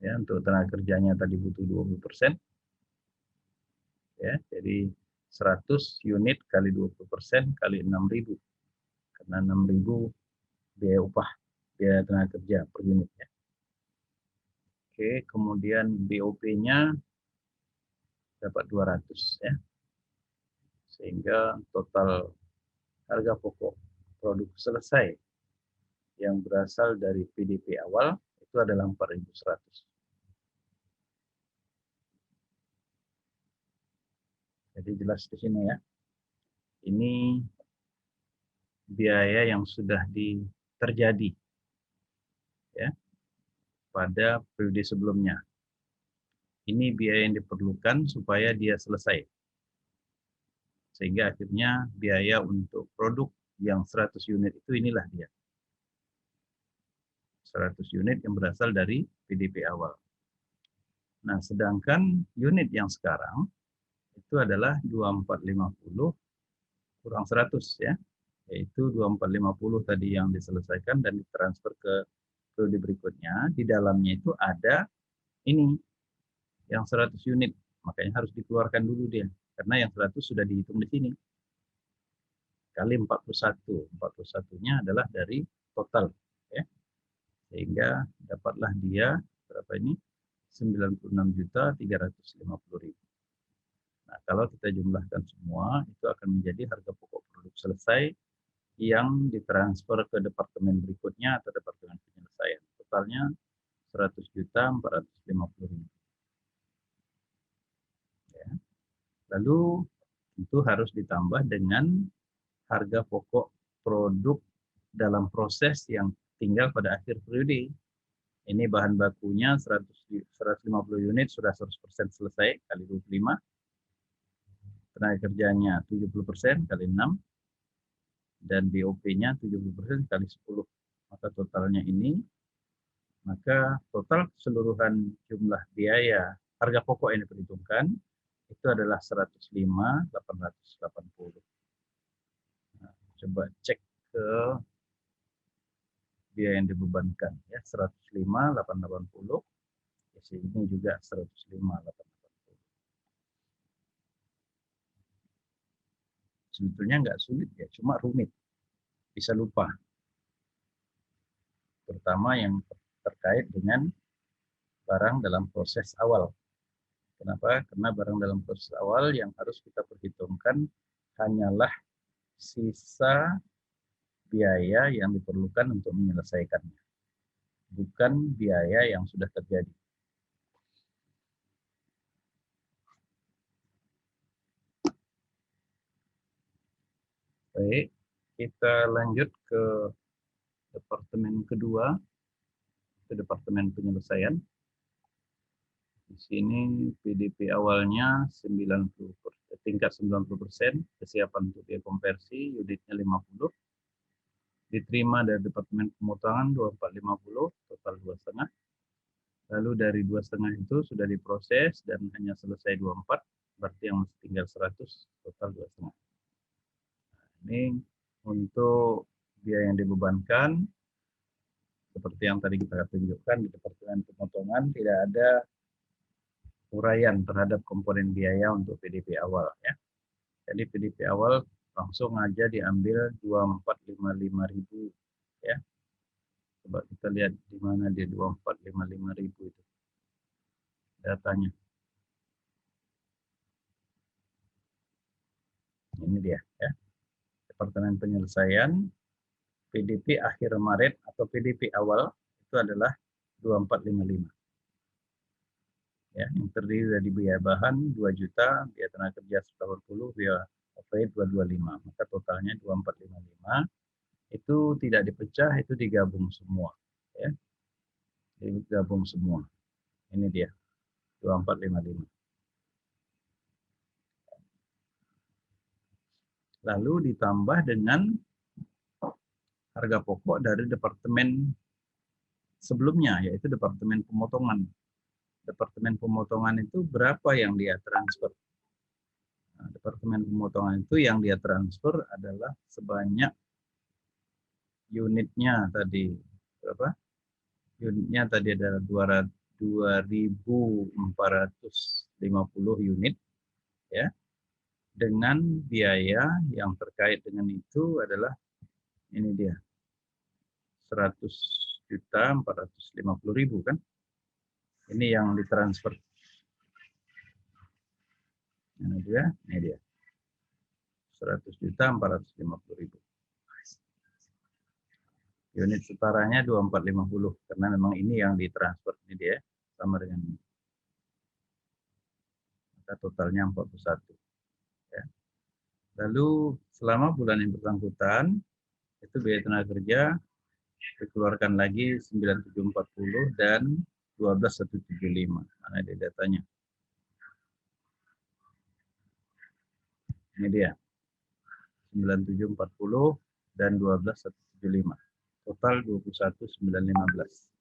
ya, untuk tenaga kerjanya tadi butuh 20%, ya, jadi 100 unit kali 20% kali 6.000, karena 6.000 biaya upah, biaya tenaga kerja per unitnya. Oke, kemudian BOP-nya dapat 200 ya. Sehingga total harga pokok produk selesai yang berasal dari PDP awal itu adalah 4.100. Jadi jelas di sini ya. Ini biaya yang sudah terjadi ya pada periode sebelumnya. Ini biaya yang diperlukan supaya dia selesai. Sehingga akhirnya biaya untuk produk yang 100 unit itu inilah dia. 100 unit yang berasal dari PDP awal. Nah, sedangkan unit yang sekarang itu adalah 2450 kurang 100 ya, yaitu 2450 tadi yang diselesaikan dan ditransfer ke periode berikutnya. Di dalamnya itu ada ini yang 100 unit, makanya harus dikeluarkan dulu dia, karena yang 100 sudah dihitung di sini. Kali 41, 41-nya adalah dari total, ya. Sehingga dapatlah dia berapa ini? 96.350.000. Nah, kalau kita jumlahkan semua, itu akan menjadi harga pokok produk selesai yang ditransfer ke departemen berikutnya atau departemen penyelesaian. Totalnya 100.450.000. Ya. Lalu itu harus ditambah dengan harga pokok produk dalam proses yang tinggal pada akhir periode. Ini bahan bakunya 150 unit sudah 100% selesai kali 25. Tenaga kerjanya 70% kali 6. Dan BOP-nya 70% kali 10. Maka totalnya ini, maka total keseluruhan jumlah biaya harga pokok yang diperhitungkan itu adalah 105.880. Nah, coba cek ke biaya yang dibebankan ya, 105.880. Di sini juga 105.880. Sebetulnya nggak sulit ya, cuma rumit. Bisa lupa. Terutama yang terkait dengan barang dalam proses awal. Kenapa? Karena barang dalam proses awal yang harus kita perhitungkan hanyalah sisa biaya yang diperlukan untuk menyelesaikannya, bukan biaya yang sudah terjadi. Baik, kita lanjut ke departemen kedua, ke departemen penyelesaian. Di sini PDP awalnya 90%, tingkat 90%, kesiapan untuk biaya konversi, unitnya 50. Diterima dari departemen pemotongan 2450, total 2,5. Lalu dari 2,5 itu sudah diproses dan hanya selesai 24, berarti yang masih tinggal 100, total 2,5. Nah, ini untuk biaya yang dibebankan, seperti yang tadi kita tunjukkan di departemen pemotongan, tidak ada uraian terhadap komponen biaya untuk PDP awal ya. Jadi PDP awal langsung aja diambil 2455.000 ya. Coba kita lihat di mana dia 2455.000 itu datanya. Ini dia ya. Departemen penyelesaian PDP akhir Maret atau PDP awal itu adalah 2455. Ya, yang terdiri dari biaya bahan 2 juta, biaya tenaga kerja 180, biaya overhead 225. Maka totalnya 2455. Itu tidak dipecah, itu digabung semua ya. Digabung semua. Ini dia 2455. Lalu ditambah dengan harga pokok dari departemen sebelumnya, yaitu departemen pemotongan. Departemen pemotongan itu berapa yang dia transfer? Nah, departemen pemotongan itu yang dia transfer adalah sebanyak unitnya tadi berapa? Unitnya tadi adalah 2.450 unit ya. Dengan biaya yang terkait dengan itu adalah ini dia 100.450.000 kan. Ini yang ditransfer. Ini dia 100.450.000. Unit setaranya 2450 karena memang ini yang ditransfer, ini dia sama dengan ini. Maka totalnya 41 ya. Lalu selama bulan yang bersangkutan itu biaya tenaga kerja dikeluarkan lagi 9740 dan 12.175. Mana dia datanya? Ini dia. 9740 dan 12.175. Total 21.915.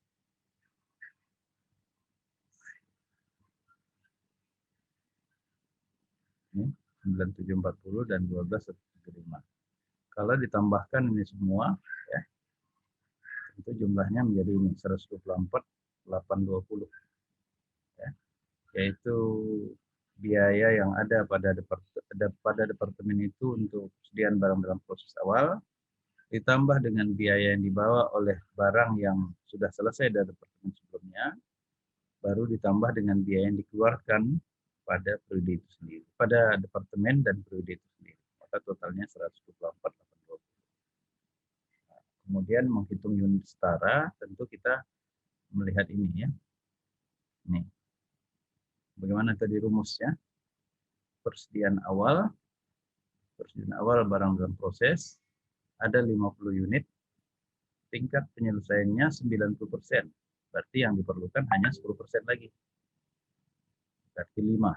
Ini 9740 dan 12.175. Kalau ditambahkan ini semua, ya, itu jumlahnya menjadi ini 124.820, ya, yaitu biaya yang ada pada departemen itu untuk persediaan barang dalam proses awal, ditambah dengan biaya yang dibawa oleh barang yang sudah selesai dari departemen sebelumnya, baru ditambah dengan biaya yang dikeluarkan pada periode itu sendiri, pada departemen dan periode itu sendiri. Maka totalnya 124.820. Kemudian menghitung unit setara, tentu kita melihat ini, ya. Nih. Bagaimana tadi rumusnya? Persediaan awal barang dalam proses ada 50 unit, tingkat penyelesaiannya 90%. Berarti yang diperlukan hanya 10% lagi. Berarti 5.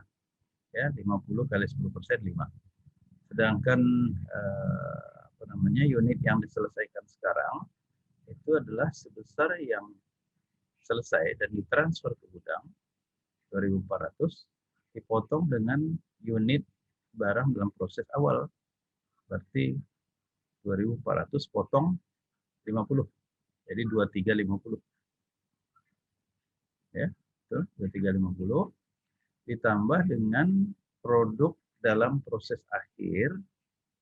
Ya, 50 kali 10%, 5. Sedangkan unit yang diselesaikan sekarang itu adalah sebesar yang selesai dan ditransfer ke gudang 2.400 dipotong dengan unit barang dalam proses awal. Berarti 2.400 potong 50. Jadi 2350. Ya, betul, 2350 ditambah dengan produk dalam proses akhir,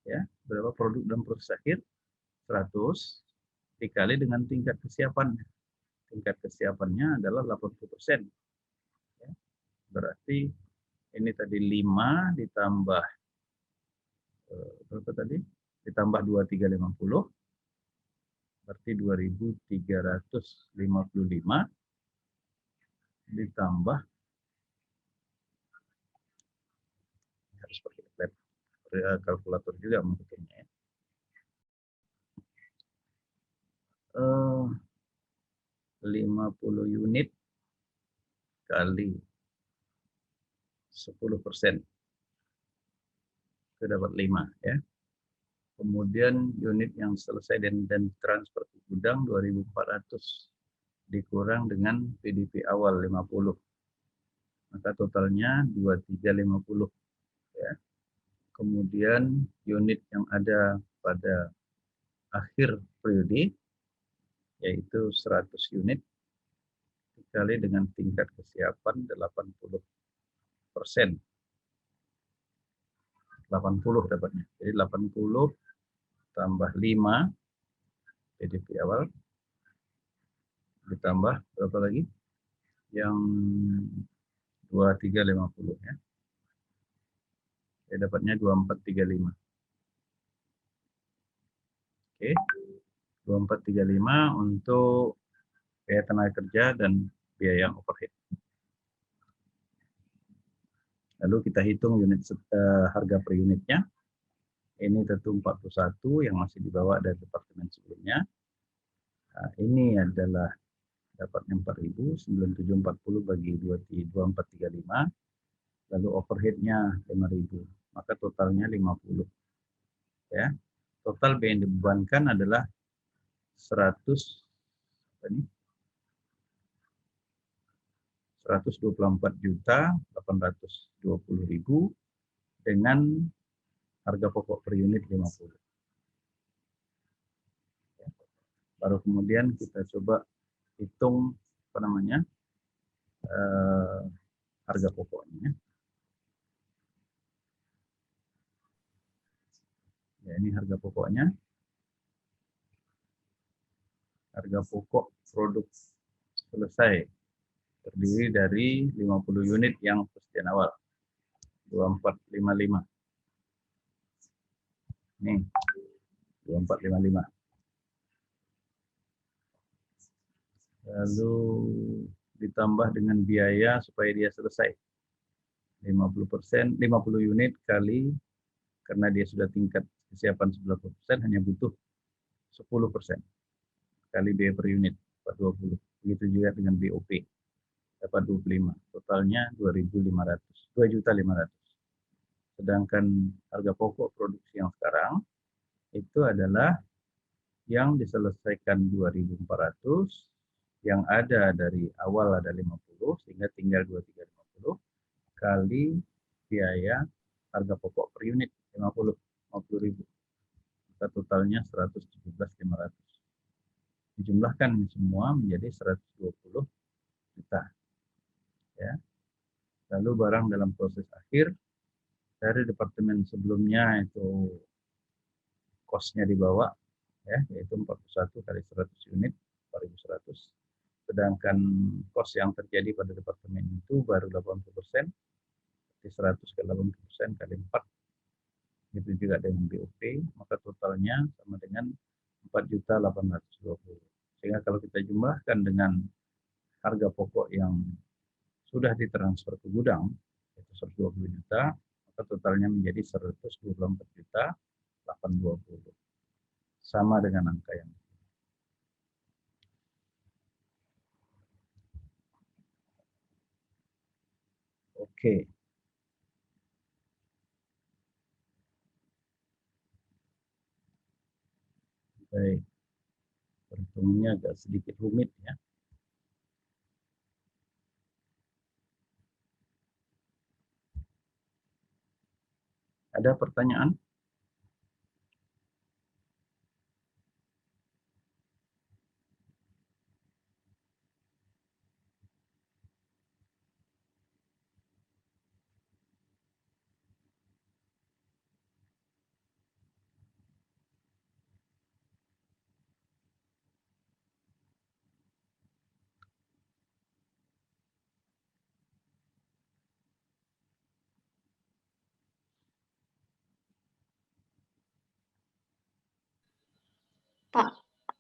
ya. Berapa produk dalam proses akhir? 100 dikali dengan tingkat kesiapan. Tingkat kesiapannya adalah 80%. Ya. Berarti ini tadi 5 ditambah berapa tadi? Ditambah 2350 berarti 2355 ditambah harus pakai kalkulator juga menghitungnya, ya. 50 unit kali 10%. Itu dapat 5, ya. Kemudian unit yang selesai dan transfer ke gudang 2.400 dikurang dengan PDP awal 50. Maka totalnya 2350, ya. Kemudian unit yang ada pada akhir periode yaitu 100 unit dikali dengan tingkat kesiapan 80%. 80 dapatnya. Jadi 80 tambah 5 PDP awal ditambah berapa lagi? Yang 2350, ya. Saya dapatnya 2435. Oke. 2435 untuk biaya tenaga kerja dan biaya overhead. Lalu kita hitung unit harga per unitnya. Ini tentu 41 yang masih dibawa dari departemen sebelumnya. Nah, ini adalah dapatnya 4.000, 9740 bagi 2435. Lalu overheadnya 5.000. Maka totalnya 50. Ya. Total biaya yang dibebankan adalah 124.820.000 dengan harga pokok per unit 50. Ya. Baru kemudian kita coba hitung harga pokoknya. Ya, ini harga pokoknya. Harga pokok produk selesai terdiri dari 50 unit yang persediaan awal. 2455. Nih, 2455. Lalu ditambah dengan biaya supaya dia selesai. 50%, 50 unit kali, karena dia sudah tingkat kesiapan 90%, hanya butuh 10%. Kali biaya per unit, 20. Begitu juga dengan BOP. Dapat 25. Totalnya 2.500. Sedangkan harga pokok produksi yang sekarang itu adalah yang diselesaikan 2.400, yang ada dari awal ada 50, sehingga tinggal 2.350 kali biaya harga pokok per unit 50 ribu. Maka totalnya 117.500. Dijumlahkan semua menjadi 120 juta. Ya. Lalu barang dalam proses akhir dari departemen sebelumnya itu kosnya dibawa, ya, yaitu 41 kali 100 unit 4.100. Sedangkan kos yang terjadi pada departemen itu baru 80%, 100 kali 80% kali 4, itu juga dengan BOP, maka totalnya sama dengan 4.820. Sehingga kalau kita jumlahkan dengan harga pokok yang sudah ditransfer ke gudang, yaitu 120 juta, maka totalnya menjadi 124 juta 820. Sama dengan angka yang oke. Baik. Perhitungannya agak sedikit rumit ya. Ada pertanyaan? Pak,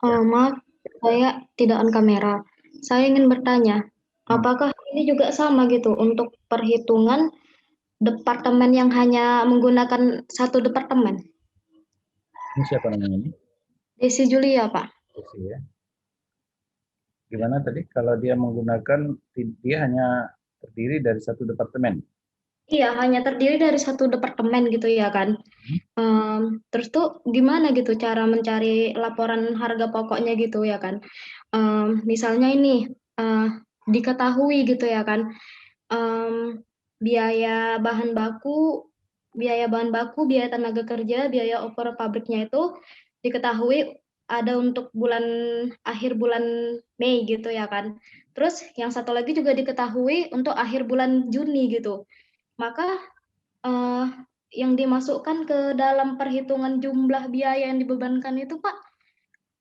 Ya. maaf, saya tidak on kamera. Saya ingin bertanya, apakah ini juga sama gitu untuk perhitungan departemen yang hanya menggunakan satu departemen? Ini siapa namanya ini? Desi Julia, Pak. Desi ya. Gimana tadi? Kalau dia menggunakan, dia hanya terdiri dari satu departemen. Iya, hanya terdiri dari satu departemen gitu ya kan. Terus tuh gimana gitu cara mencari laporan harga pokoknya gitu ya kan. Misalnya ini eh, diketahui gitu ya kan. em, biaya bahan baku, biaya tenaga kerja, biaya opera pabriknya itu diketahui ada untuk akhir bulan Mei gitu ya kan. Terus yang satu lagi juga diketahui untuk akhir bulan Juni gitu. Maka eh, yang dimasukkan ke dalam perhitungan jumlah biaya yang dibebankan itu Pak,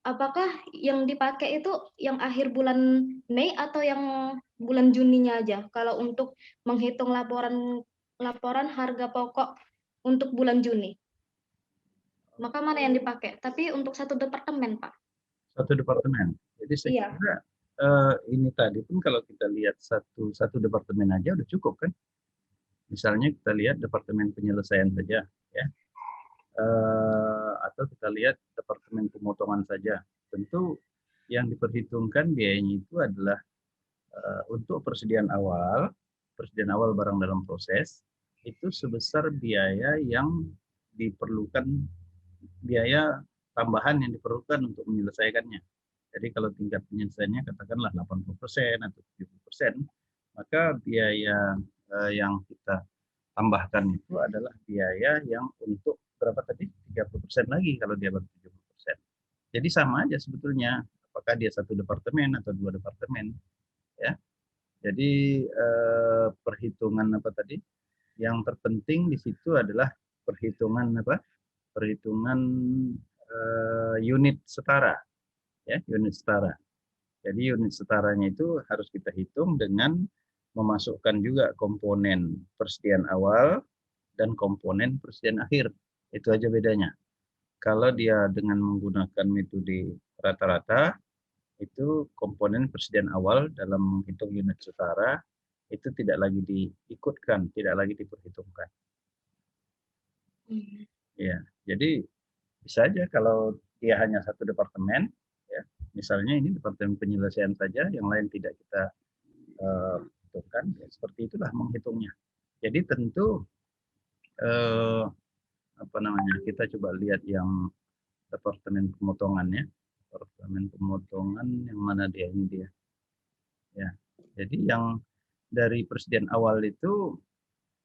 apakah yang dipakai itu yang akhir bulan Mei atau yang bulan Juninya aja? Kalau untuk menghitung laporan laporan harga pokok untuk bulan Juni, maka mana yang dipakai? Tapi untuk satu departemen, Pak. Satu departemen. Jadi saya Iya, kira ini tadi pun kalau kita lihat satu departemen aja udah cukup kan. Misalnya kita lihat departemen penyelesaian saja, ya, atau kita lihat departemen pemotongan saja. Tentu yang diperhitungkan biayanya itu adalah untuk persediaan awal barang dalam proses itu sebesar biaya yang diperlukan, biaya tambahan yang diperlukan untuk menyelesaikannya. Jadi kalau tingkat penyelesaiannya katakanlah 80% atau 70%, maka biaya yang kita tambahkan itu adalah biaya yang untuk berapa tadi? 30% lagi kalau dia baru 70%. Jadi sama aja sebetulnya, apakah dia satu departemen atau dua departemen, ya. Jadi perhitungan apa tadi? Yang terpenting di situ adalah perhitungan apa? Perhitungan unit setara, ya, unit setara. Jadi unit setaranya itu harus kita hitung dengan memasukkan juga komponen persediaan awal dan komponen persediaan akhir. Itu aja bedanya. Kalau dia dengan menggunakan metode rata-rata, itu komponen persediaan awal dalam menghitung unit setara itu tidak lagi diikutkan, tidak lagi diperhitungkan. Ya, jadi bisa aja kalau dia hanya satu departemen, ya, misalnya ini departemen penyelesaian saja, yang lain tidak kita hitungkan, ya, seperti itulah menghitungnya. Jadi tentu apa namanya, kita coba lihat yang departemen pemotongan ya. Departemen pemotongan yang mana dia, ini dia. Ya. Jadi yang dari persediaan awal itu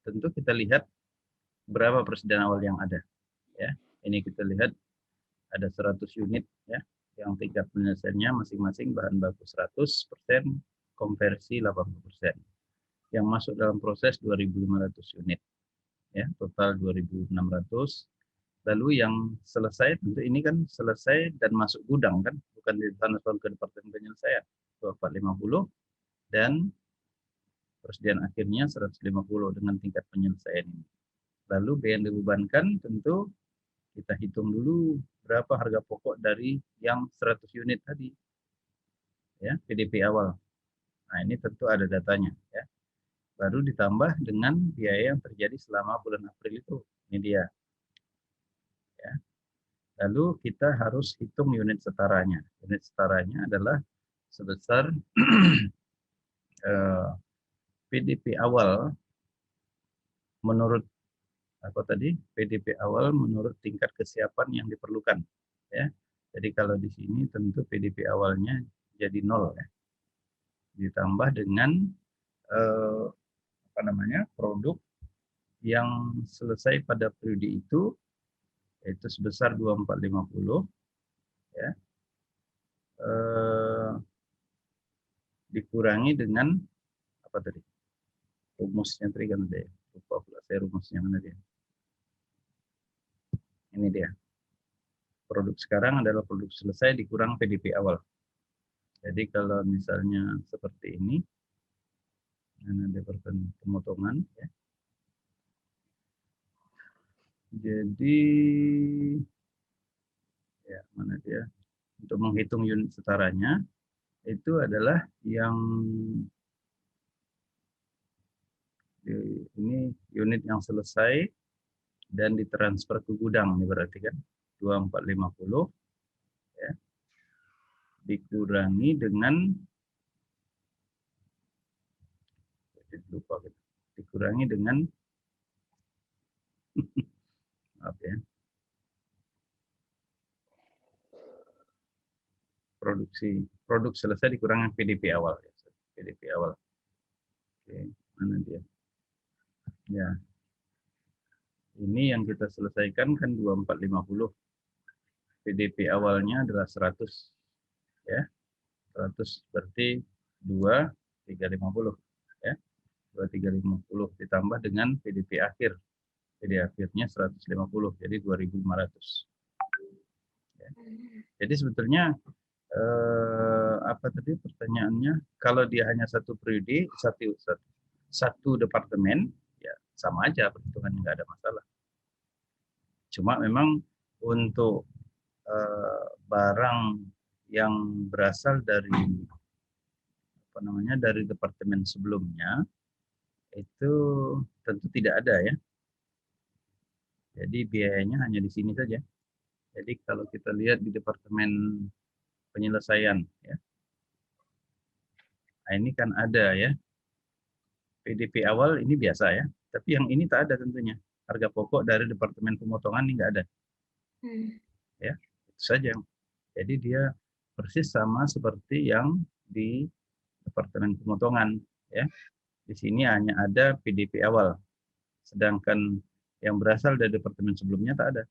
tentu kita lihat berapa persediaan awal yang ada ya. Ini kita lihat ada 100 unit ya, yang tingkat penyelesaiannya masing-masing bahan baku 100%, konversi 80%. Yang masuk dalam proses 2.500 unit ya, total 2.600. Lalu yang selesai tentu ini kan selesai dan masuk gudang kan, bukan ditransfer ke departemen penyelesaian. 450 dan persediaan akhirnya 150 dengan tingkat penyelesaian ini. Lalu biaya yang dibebankan tentu kita hitung dulu berapa harga pokok dari yang 100 unit tadi. Ya, PDP awal. Nah, ini tentu ada datanya ya. Baru ditambah dengan biaya yang terjadi selama bulan April itu. Ini dia. Ya. Lalu kita harus hitung unit setaranya. Unit setaranya adalah sebesar PDP awal menurut apa tadi? PDP awal menurut tingkat kesiapan yang diperlukan. Ya. Jadi kalau di sini tentu PDP awalnya jadi 0 ya. Ditambah dengan produk yang selesai pada periode itu yaitu sebesar 2450 ya. Dikurangi dengan apa tadi? Rumusnya tadi kan ada ya. Lupa pula saya rumusnya mana dia. Ini dia. Produk sekarang adalah produk selesai dikurang PDP awal. Jadi kalau misalnya seperti ini, ada pemotongan ya. Jadi ya mana dia? Untuk menghitung unit setaranya itu adalah yang ini unit yang selesai dan ditransfer ke gudang, ini berarti kan 2450 ya, dikurangi dengan dikurangi dengan apa ya, produk selesai dikurangi PDP awal ya. PDP awal. Oke, mana dia? Ya. Ini yang kita selesaikan kan 2450. PDP awalnya adalah 100 ya. 100 berarti 2350 ya. 2350 ditambah dengan PDP akhir. PDP akhirnya 150 jadi 2500. Ya. Jadi sebetulnya apa tadi pertanyaannya? Kalau dia hanya satu periode, satu departemen, ya sama aja perhitungannya, nggak ada masalah. Cuma memang untuk barang yang berasal dari dari departemen sebelumnya itu tentu tidak ada ya. Jadi biayanya hanya di sini saja. Jadi kalau kita lihat di departemen penyelesaian ya. Nah, ini kan ada ya. PDP awal ini biasa ya. Tapi yang ini tak ada tentunya. Harga pokok dari departemen pemotongan ini nggak ada. Ya, itu saja. Jadi dia persis sama seperti yang di departemen pemotongan ya. Di sini hanya ada PDP awal. Sedangkan yang berasal dari departemen sebelumnya tak ada.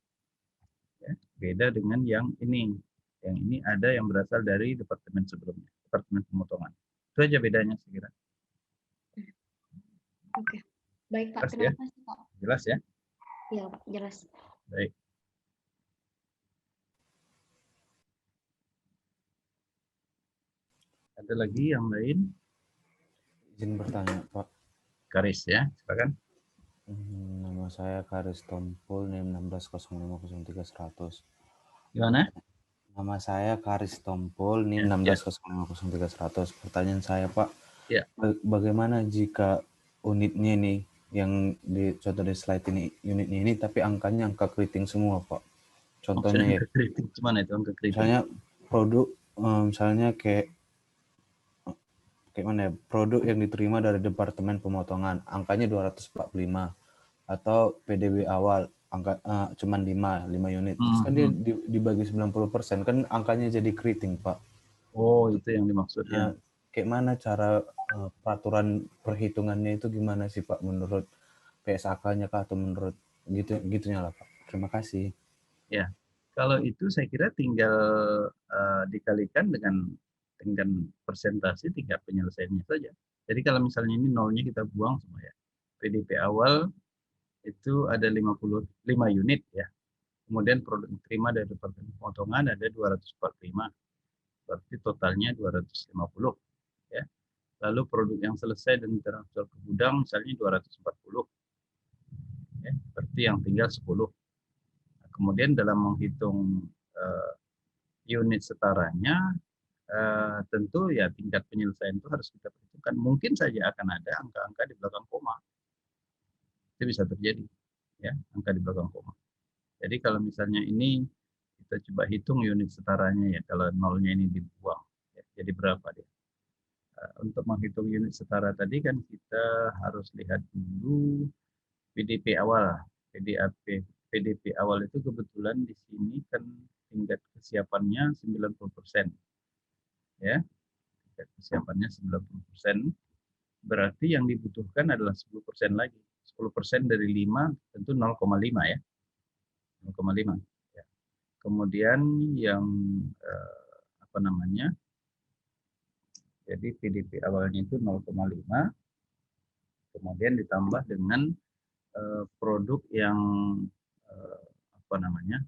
Ya, beda dengan yang ini. Yang ini ada yang berasal dari departemen sebelumnya, departemen pemotongan. Itu aja bedanya saya kira. Oke. Baik Pak, Jelas, terima ya? kasih Pak. Jelas ya? Iya Pak, jelas. Baik. Ada lagi yang lain? Izin bertanya Pak. Karis ya, silakan. Nama saya Karis Tompul, NIM 16050300. Gimana? Nama saya Karis Tompul, NIM 16050300. Pertanyaan saya Pak, ya. Bagaimana jika unitnya nih yang di contoh di slide ini unitnya ini tapi angkanya angka keriting semua Pak? Contohnya ya. Keriting gimana itu angka keriting? Misalnya produk, misalnya kayak mana ya, produk yang diterima dari departemen pemotongan angkanya 245 atau PDB awal angka cuman 5 unit. Terus kan dia dibagi 90%, kan angkanya jadi keriting, Pak. Oh, itu yang dimaksudnya. Kayak mana cara peraturan perhitungannya itu gimana sih, Pak, menurut PSAK-nya kah atau menurut gitunya lah, Pak. Terima kasih. Ya, kalau itu saya kira tinggal dikalikan dengan persentase tingkat penyelesaiannya saja. Jadi kalau misalnya ini nolnya kita buang semua ya. PDP awal itu ada 55 unit ya. Kemudian produk diterima dari Departemen Pemotongan ada 245. Berarti totalnya 250 ya. Lalu produk yang selesai dan transfer ke gudang misalnya 240. Ya, berarti yang tinggal 10. Nah, kemudian dalam menghitung unit setaranya tentu ya tingkat penyelesaian itu harus kita perhitungkan. Mungkin saja akan ada angka-angka di belakang koma. Itu bisa terjadi ya, angka di belakang koma. Jadi kalau misalnya ini kita coba hitung unit setaranya ya, kalau nolnya ini dibuang, ya, jadi berapa dia? Untuk menghitung unit setara tadi kan kita harus lihat dulu PDP awal. PDP awal itu kebetulan di sini kan tingkat kesiapannya 90%. Ya, tingkat kesiapannya 90%. Berarti yang dibutuhkan adalah 10% lagi. 10% dari 5 tentu 0,5 ya. 0,5. Ya. Kemudian yang apa namanya? Jadi PDP awalnya itu 0,5. Kemudian ditambah dengan produk yang apa namanya?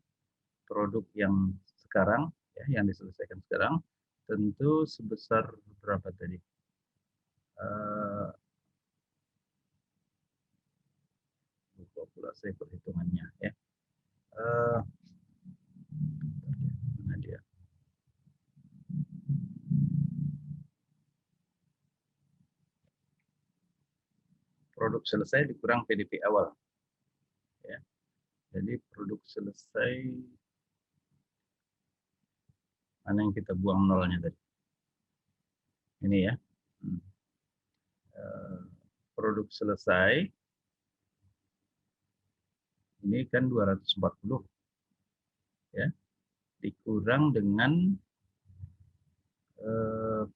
Produk yang sekarang ya, yang diselesaikan sekarang tentu sebesar berapa tadi? Lupa pula saya perhitungannya ya. Mana dia? Produk selesai dikurang PDP awal. Ya. Jadi produk selesai mana yang kita buang nolnya tadi? Ini ya. Produk selesai ini kan 240 ya, dikurang dengan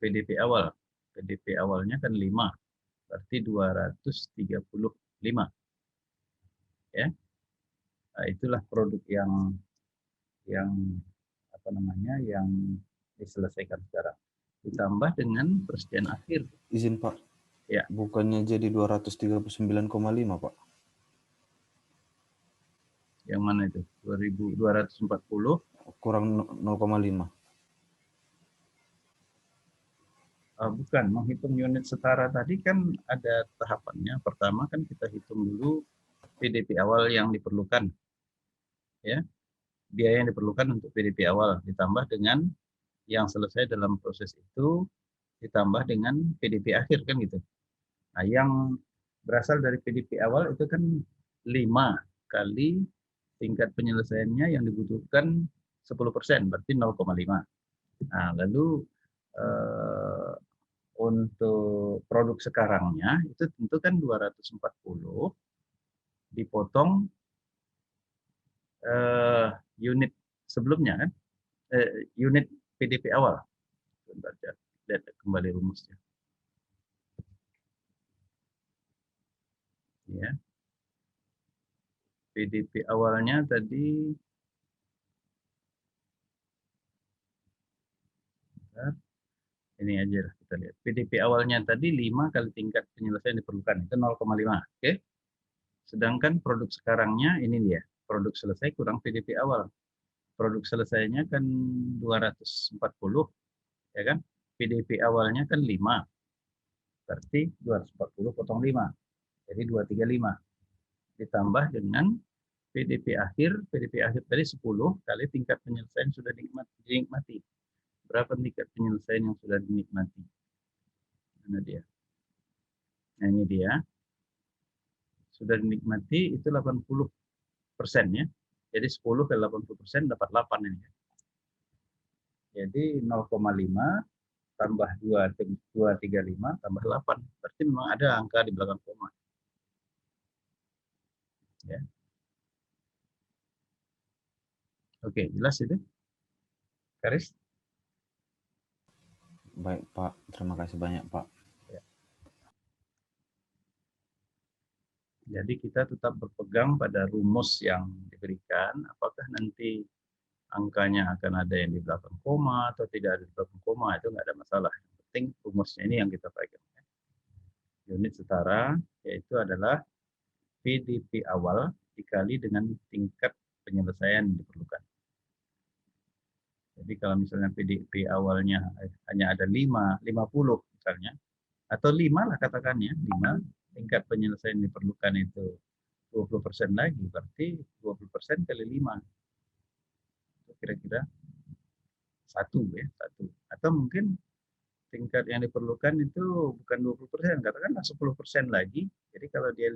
PDP awal. PDP awalnya kan 5, berarti 235 ya. Nah, itulah produk yang apa namanya, yang diselesaikan sekarang. Ditambah dengan persediaan akhir. Izin, Pak. Ya. Bukannya jadi 239,5, Pak? Yang mana itu? 2240 kurang 0,5. Bukan, menghitung unit setara tadi kan ada tahapannya. Pertama kan kita hitung dulu PDP awal yang diperlukan. Ya. Biaya yang diperlukan untuk PDP awal ditambah dengan yang selesai dalam proses itu ditambah dengan PDP akhir kan gitu. Nah, yang berasal dari PDP awal itu kan 5 kali tingkat penyelesaiannya yang dibutuhkan 10%, berarti 0,5. Nah, lalu untuk produk sekarangnya itu tentu kan 240 dipotong unit sebelumnya kan, unit PDP awal. Bentar, lihat kembali rumusnya. Ya. PDP awalnya tadi ini aja lah kita lihat. PDP awalnya tadi 5 kali tingkat penyelesaian diperlukan, itu 0,5. Oke. Sedangkan produk sekarangnya ini dia, produk selesai kurang PDP awal. Produk selesainya kan 240, ya kan? PDP awalnya kan 5. Berarti 240 potong 5. Jadi 235. Ditambah dengan PDP akhir tadi 10 kali tingkat penyelesaian sudah dinikmati. Berapa tingkat penyelesaian yang sudah dinikmati? Mana dia? Nah, ini dia. Sudah dinikmati itu 80% ya. Jadi 10 kali 80% dapat 8 ini. Jadi 0,5 tambah 235 tambah 8. Berarti memang ada angka di belakang koma. Ya. Oke, jelas itu, Karis? Baik Pak, terima kasih banyak Pak. Ya. Jadi kita tetap berpegang pada rumus yang diberikan, apakah nanti angkanya akan ada yang di belakang koma atau tidak ada di belakang koma, itu nggak ada masalah. Yang penting rumusnya ini yang kita pegang. Unit setara yaitu adalah PDP awal dikali dengan tingkat penyelesaian yang diperlukan. Jadi kalau misalnya PDP awalnya hanya ada 50 misalnya, atau 5 lah katakannya, 5, tingkat penyelesaian yang diperlukan itu 20% lagi, berarti 20% kali 5. Itu kira-kira 1 ya, 1. Atau mungkin tingkat yang diperlukan itu bukan 20%, katakanlah 10% lagi. Jadi kalau dia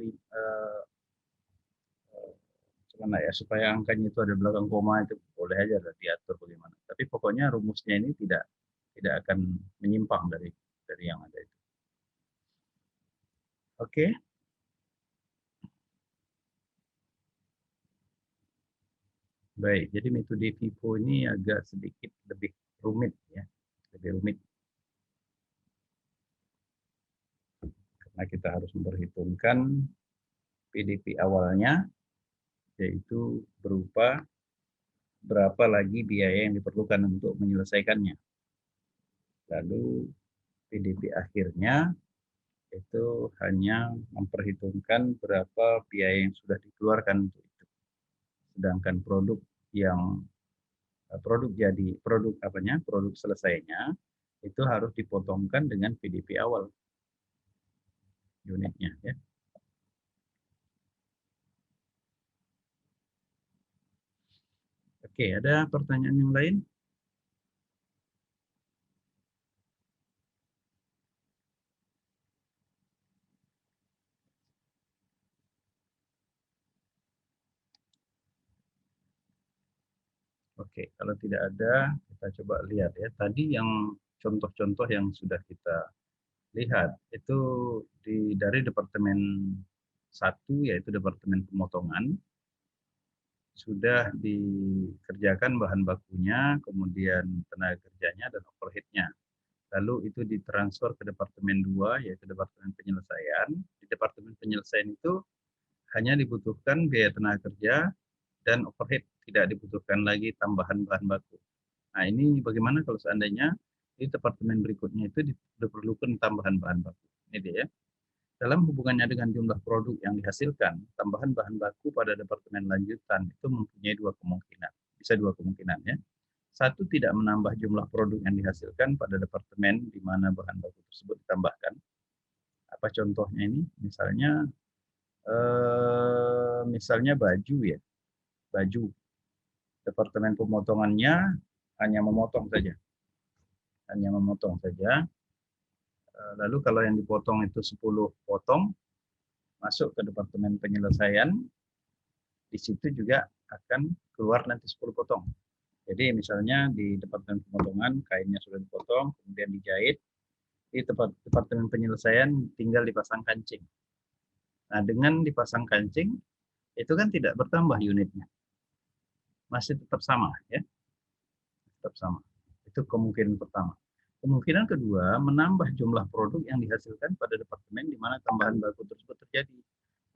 gimana ya, supaya angkanya itu ada belakang koma itu boleh aja lah diatur bagaimana. Tapi pokoknya rumusnya ini tidak akan menyimpang dari yang ada itu. Oke. Baik, jadi metode FIFO ini agak sedikit lebih rumit ya, lebih rumit karena kita harus memperhitungkan PDP awalnya, yaitu berupa berapa lagi biaya yang diperlukan untuk menyelesaikannya. Lalu PDP akhirnya itu hanya memperhitungkan berapa biaya yang sudah dikeluarkan untuk itu. Sedangkan produk yang produk selesainya itu harus dipotongkan dengan PDP awal unitnya ya. Oke, ada pertanyaan yang lain? Oke, kalau tidak ada, kita coba lihat ya. Tadi yang contoh-contoh yang sudah kita lihat itu dari departemen 1 yaitu departemen pemotongan sudah dikerjakan bahan bakunya, kemudian tenaga kerjanya dan overhead-nya. Lalu itu ditransfer ke departemen 2 yaitu departemen penyelesaian. Di departemen penyelesaian itu hanya dibutuhkan biaya tenaga kerja dan overhead, tidak dibutuhkan lagi tambahan bahan baku. Nah, ini bagaimana kalau seandainya di departemen berikutnya itu diperlukan tambahan bahan baku. Ini dia. Dalam hubungannya dengan jumlah produk yang dihasilkan, tambahan bahan baku pada departemen lanjutan itu mempunyai dua kemungkinan. Bisa dua kemungkinan ya. Satu, tidak menambah jumlah produk yang dihasilkan pada departemen di mana bahan baku tersebut ditambahkan. Apa contohnya ini? Misalnya baju ya. Baju. Departemen pemotongannya hanya memotong saja. Hanya memotong saja. Lalu kalau yang dipotong itu 10 potong, masuk ke departemen penyelesaian, di situ juga akan keluar nanti 10 potong. Jadi misalnya di departemen pemotongan kainnya sudah dipotong, kemudian dijahit, di departemen penyelesaian tinggal dipasang kancing. Nah, dengan dipasang kancing, itu kan tidak bertambah unitnya. Masih tetap sama ya. Tetap sama. Itu kemungkinan pertama. Kemungkinan kedua, menambah jumlah produk yang dihasilkan pada departemen di mana tambahan baku tersebut terjadi.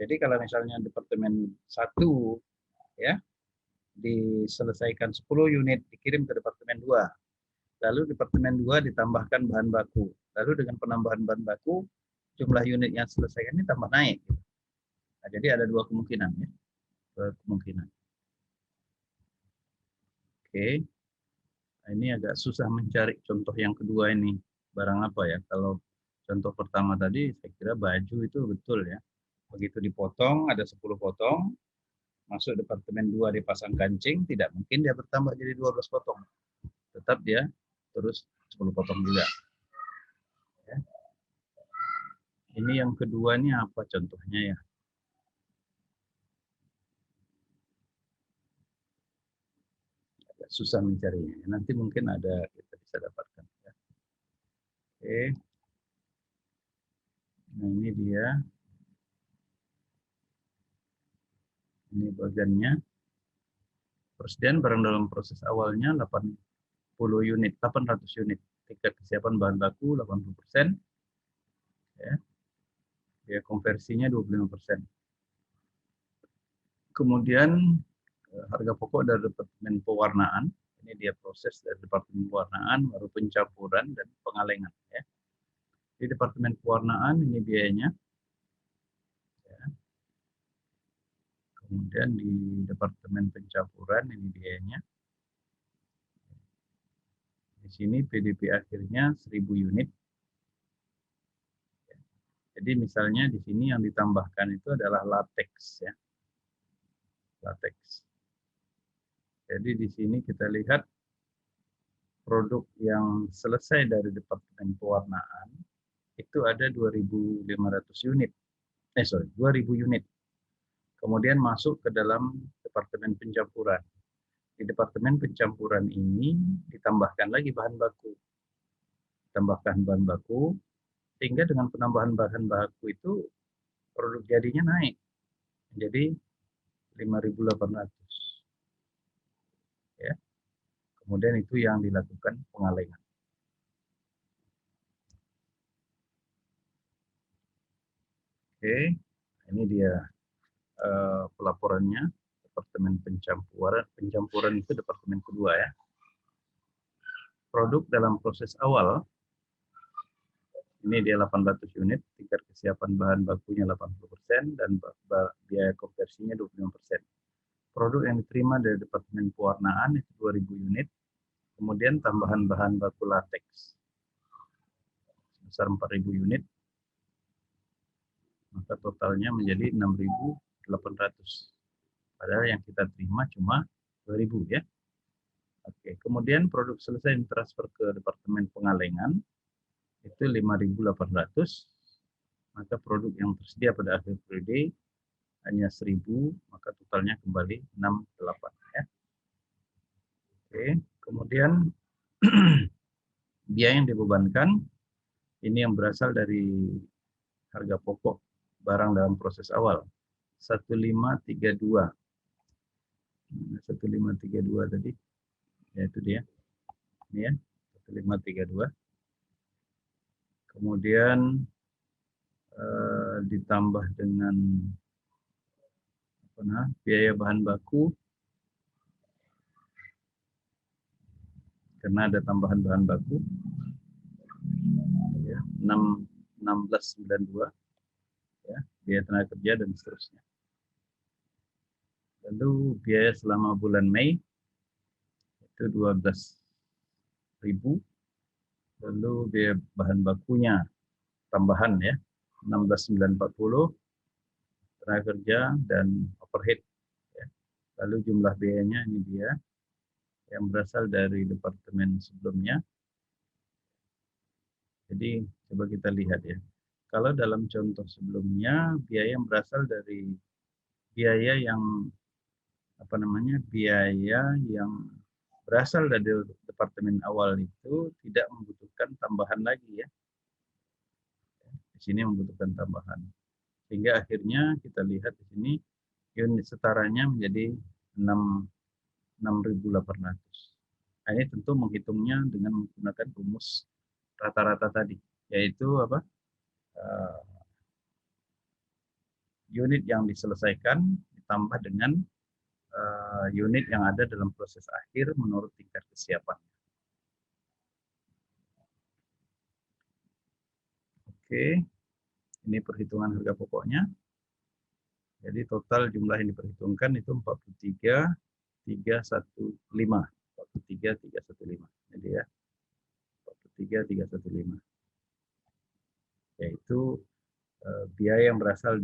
Jadi kalau misalnya departemen 1 ya diselesaikan 10 unit dikirim ke departemen 2. Lalu departemen 2 ditambahkan bahan baku. Lalu dengan penambahan bahan baku jumlah unit yang selesaikan ini tambah naik. Nah, jadi ada dua kemungkinan ya. Dua kemungkinan. Oke. Nah, ini agak susah mencari contoh yang kedua ini. Barang apa ya? Kalau contoh pertama tadi saya kira baju itu betul ya. Begitu dipotong ada 10 potong, masuk departemen 2 dipasang kancing, tidak mungkin dia bertambah jadi 12 potong. Tetap dia terus 10 potong juga. Ya. Ini yang kedua ini apa contohnya ya? Agak susah mencarinya. Nanti mungkin ada kita bisa dapatkan. Ya. Oke. Nah ini dia. Ini bagannya. Persediaan barang dalam proses awalnya 800 unit. Tingkat kesiapan bahan baku 80%, ya. Biaya konversinya 25%. Kemudian harga pokok dari Departemen Pewarnaan, ini dia proses dari Departemen Pewarnaan, baru pencampuran dan pengalengan. Ya. Di Departemen Pewarnaan ini biayanya. Ya. Kemudian di Departemen Pencampuran ini biayanya. Di sini PDP akhirnya 1000 unit. Jadi misalnya di sini yang ditambahkan itu adalah latex, ya. Latex. Jadi di sini kita lihat produk yang selesai dari Departemen Pewarnaan itu ada 2.500 unit. 2.000 unit. Kemudian masuk ke dalam Departemen Pencampuran. Di Departemen Pencampuran ini ditambahkan lagi bahan baku. Tambahkan bahan baku, sehingga dengan penambahan bahan baku itu produk jadinya naik menjadi 5.800. Ya. Kemudian itu yang dilakukan pengalengan. Oke, ini dia pelaporannya. Departemen pencampuran itu departemen kedua, ya. Produk dalam proses awal ini dia 800 unit, tingkat kesiapan bahan bakunya 80% dan biaya konversinya 25%. Produk yang diterima dari Departemen Pewarnaan itu 2.000 unit, kemudian tambahan bahan baku latex sebesar 4.000 unit, maka totalnya menjadi 6.800. Padahal yang kita terima cuma 2.000, ya. Oke, kemudian produk selesai ditransfer ke Departemen Pengalengan itu 5.800, maka produk yang tersedia pada akhir periode hanya 1.000, maka totalnya kembali 68, ya. Oke, kemudian biaya yang dibebankan ini yang berasal dari harga pokok barang dalam proses awal 1532. 1532 tadi, yaitu dia. Ini ya, 1532. Kemudian ditambah dengan biaya bahan baku, karena ada tambahan bahan baku, ya, 1692, ya, biaya tenaga kerja dan seterusnya. Lalu biaya selama bulan Mei itu 12.000. Lalu biaya bahan bakunya tambahan, ya, 16.940, tenaga kerja dan overhead, ya. Lalu jumlah biayanya ini dia yang berasal dari departemen sebelumnya. Jadi coba kita lihat, ya. Kalau dalam contoh sebelumnya biaya yang berasal dari biaya yang berasal dari departemen awal itu tidak membutuhkan tambahan lagi, ya. Di sini membutuhkan tambahan. Sehingga akhirnya kita lihat di sini unit setaranya menjadi 6.800. Nah, ini tentu menghitungnya dengan menggunakan rumus rata-rata tadi, yaitu unit yang diselesaikan ditambah dengan unit yang ada dalam proses akhir menurut tingkat kesiapan. Oke, ini perhitungan harga pokoknya. Jadi total jumlah yang diperhitungkan itu 43.315. 43.315. Jadi ya, 43.315. Yaitu biaya yang berasal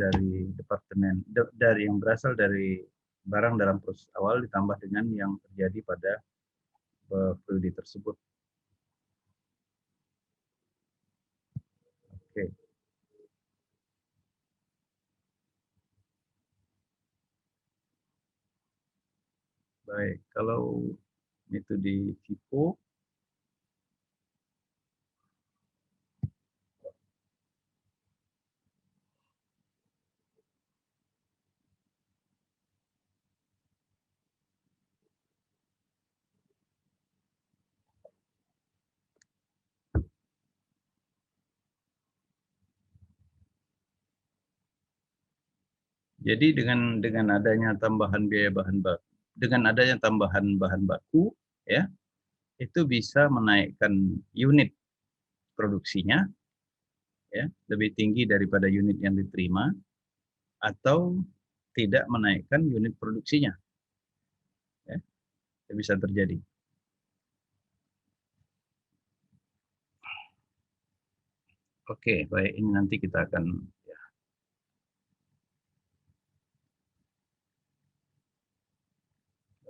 dari barang dalam proses awal ditambah dengan yang terjadi pada periode tersebut. Oke. Baik, kalau itu di FIFO, Jadi dengan adanya tambahan biaya tambahan bahan baku, ya, itu bisa menaikkan unit produksinya, ya, lebih tinggi daripada unit yang diterima, atau tidak menaikkan unit produksinya, ya, itu bisa terjadi. Oke, baik, ini nanti kita akan, ya.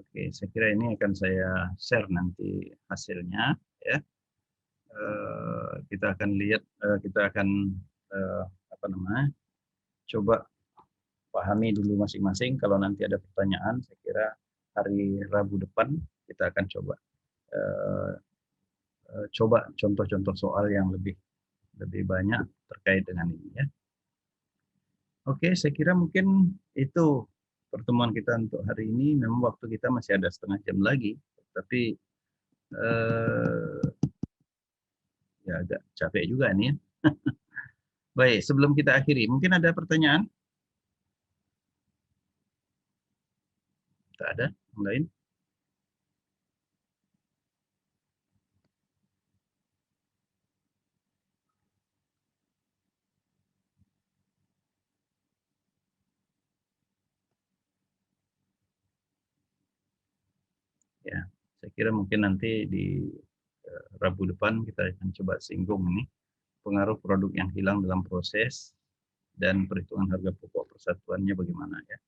Oke, saya kira ini akan saya share nanti hasilnya, ya. Kita akan lihat, kita akan coba pahami dulu masing-masing. Kalau nanti ada pertanyaan, saya kira hari Rabu depan kita akan coba contoh-contoh soal yang lebih banyak terkait dengan ini, ya. Oke, saya kira mungkin itu pertemuan kita untuk hari ini. Memang waktu kita masih ada setengah jam lagi, tapi ya agak capek juga nih, ya. Baik, sebelum kita akhiri, mungkin ada pertanyaan? Tak ada? Yang lain? Ya, saya kira mungkin nanti di Rabu depan kita akan coba singgung ini pengaruh produk yang hilang dalam proses dan perhitungan harga pokok persatuannya bagaimana, ya.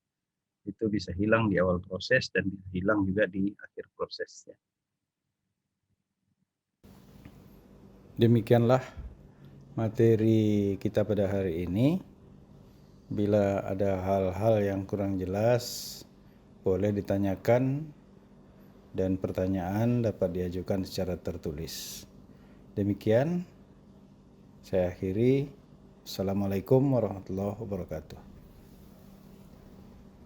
Itu bisa hilang di awal proses dan bisa hilang juga di akhir proses, ya. Demikianlah materi kita pada hari ini. Bila ada hal-hal yang kurang jelas, boleh ditanyakan dan pertanyaan dapat diajukan secara tertulis. Demikian, saya akhiri. Assalamualaikum warahmatullahi wabarakatuh.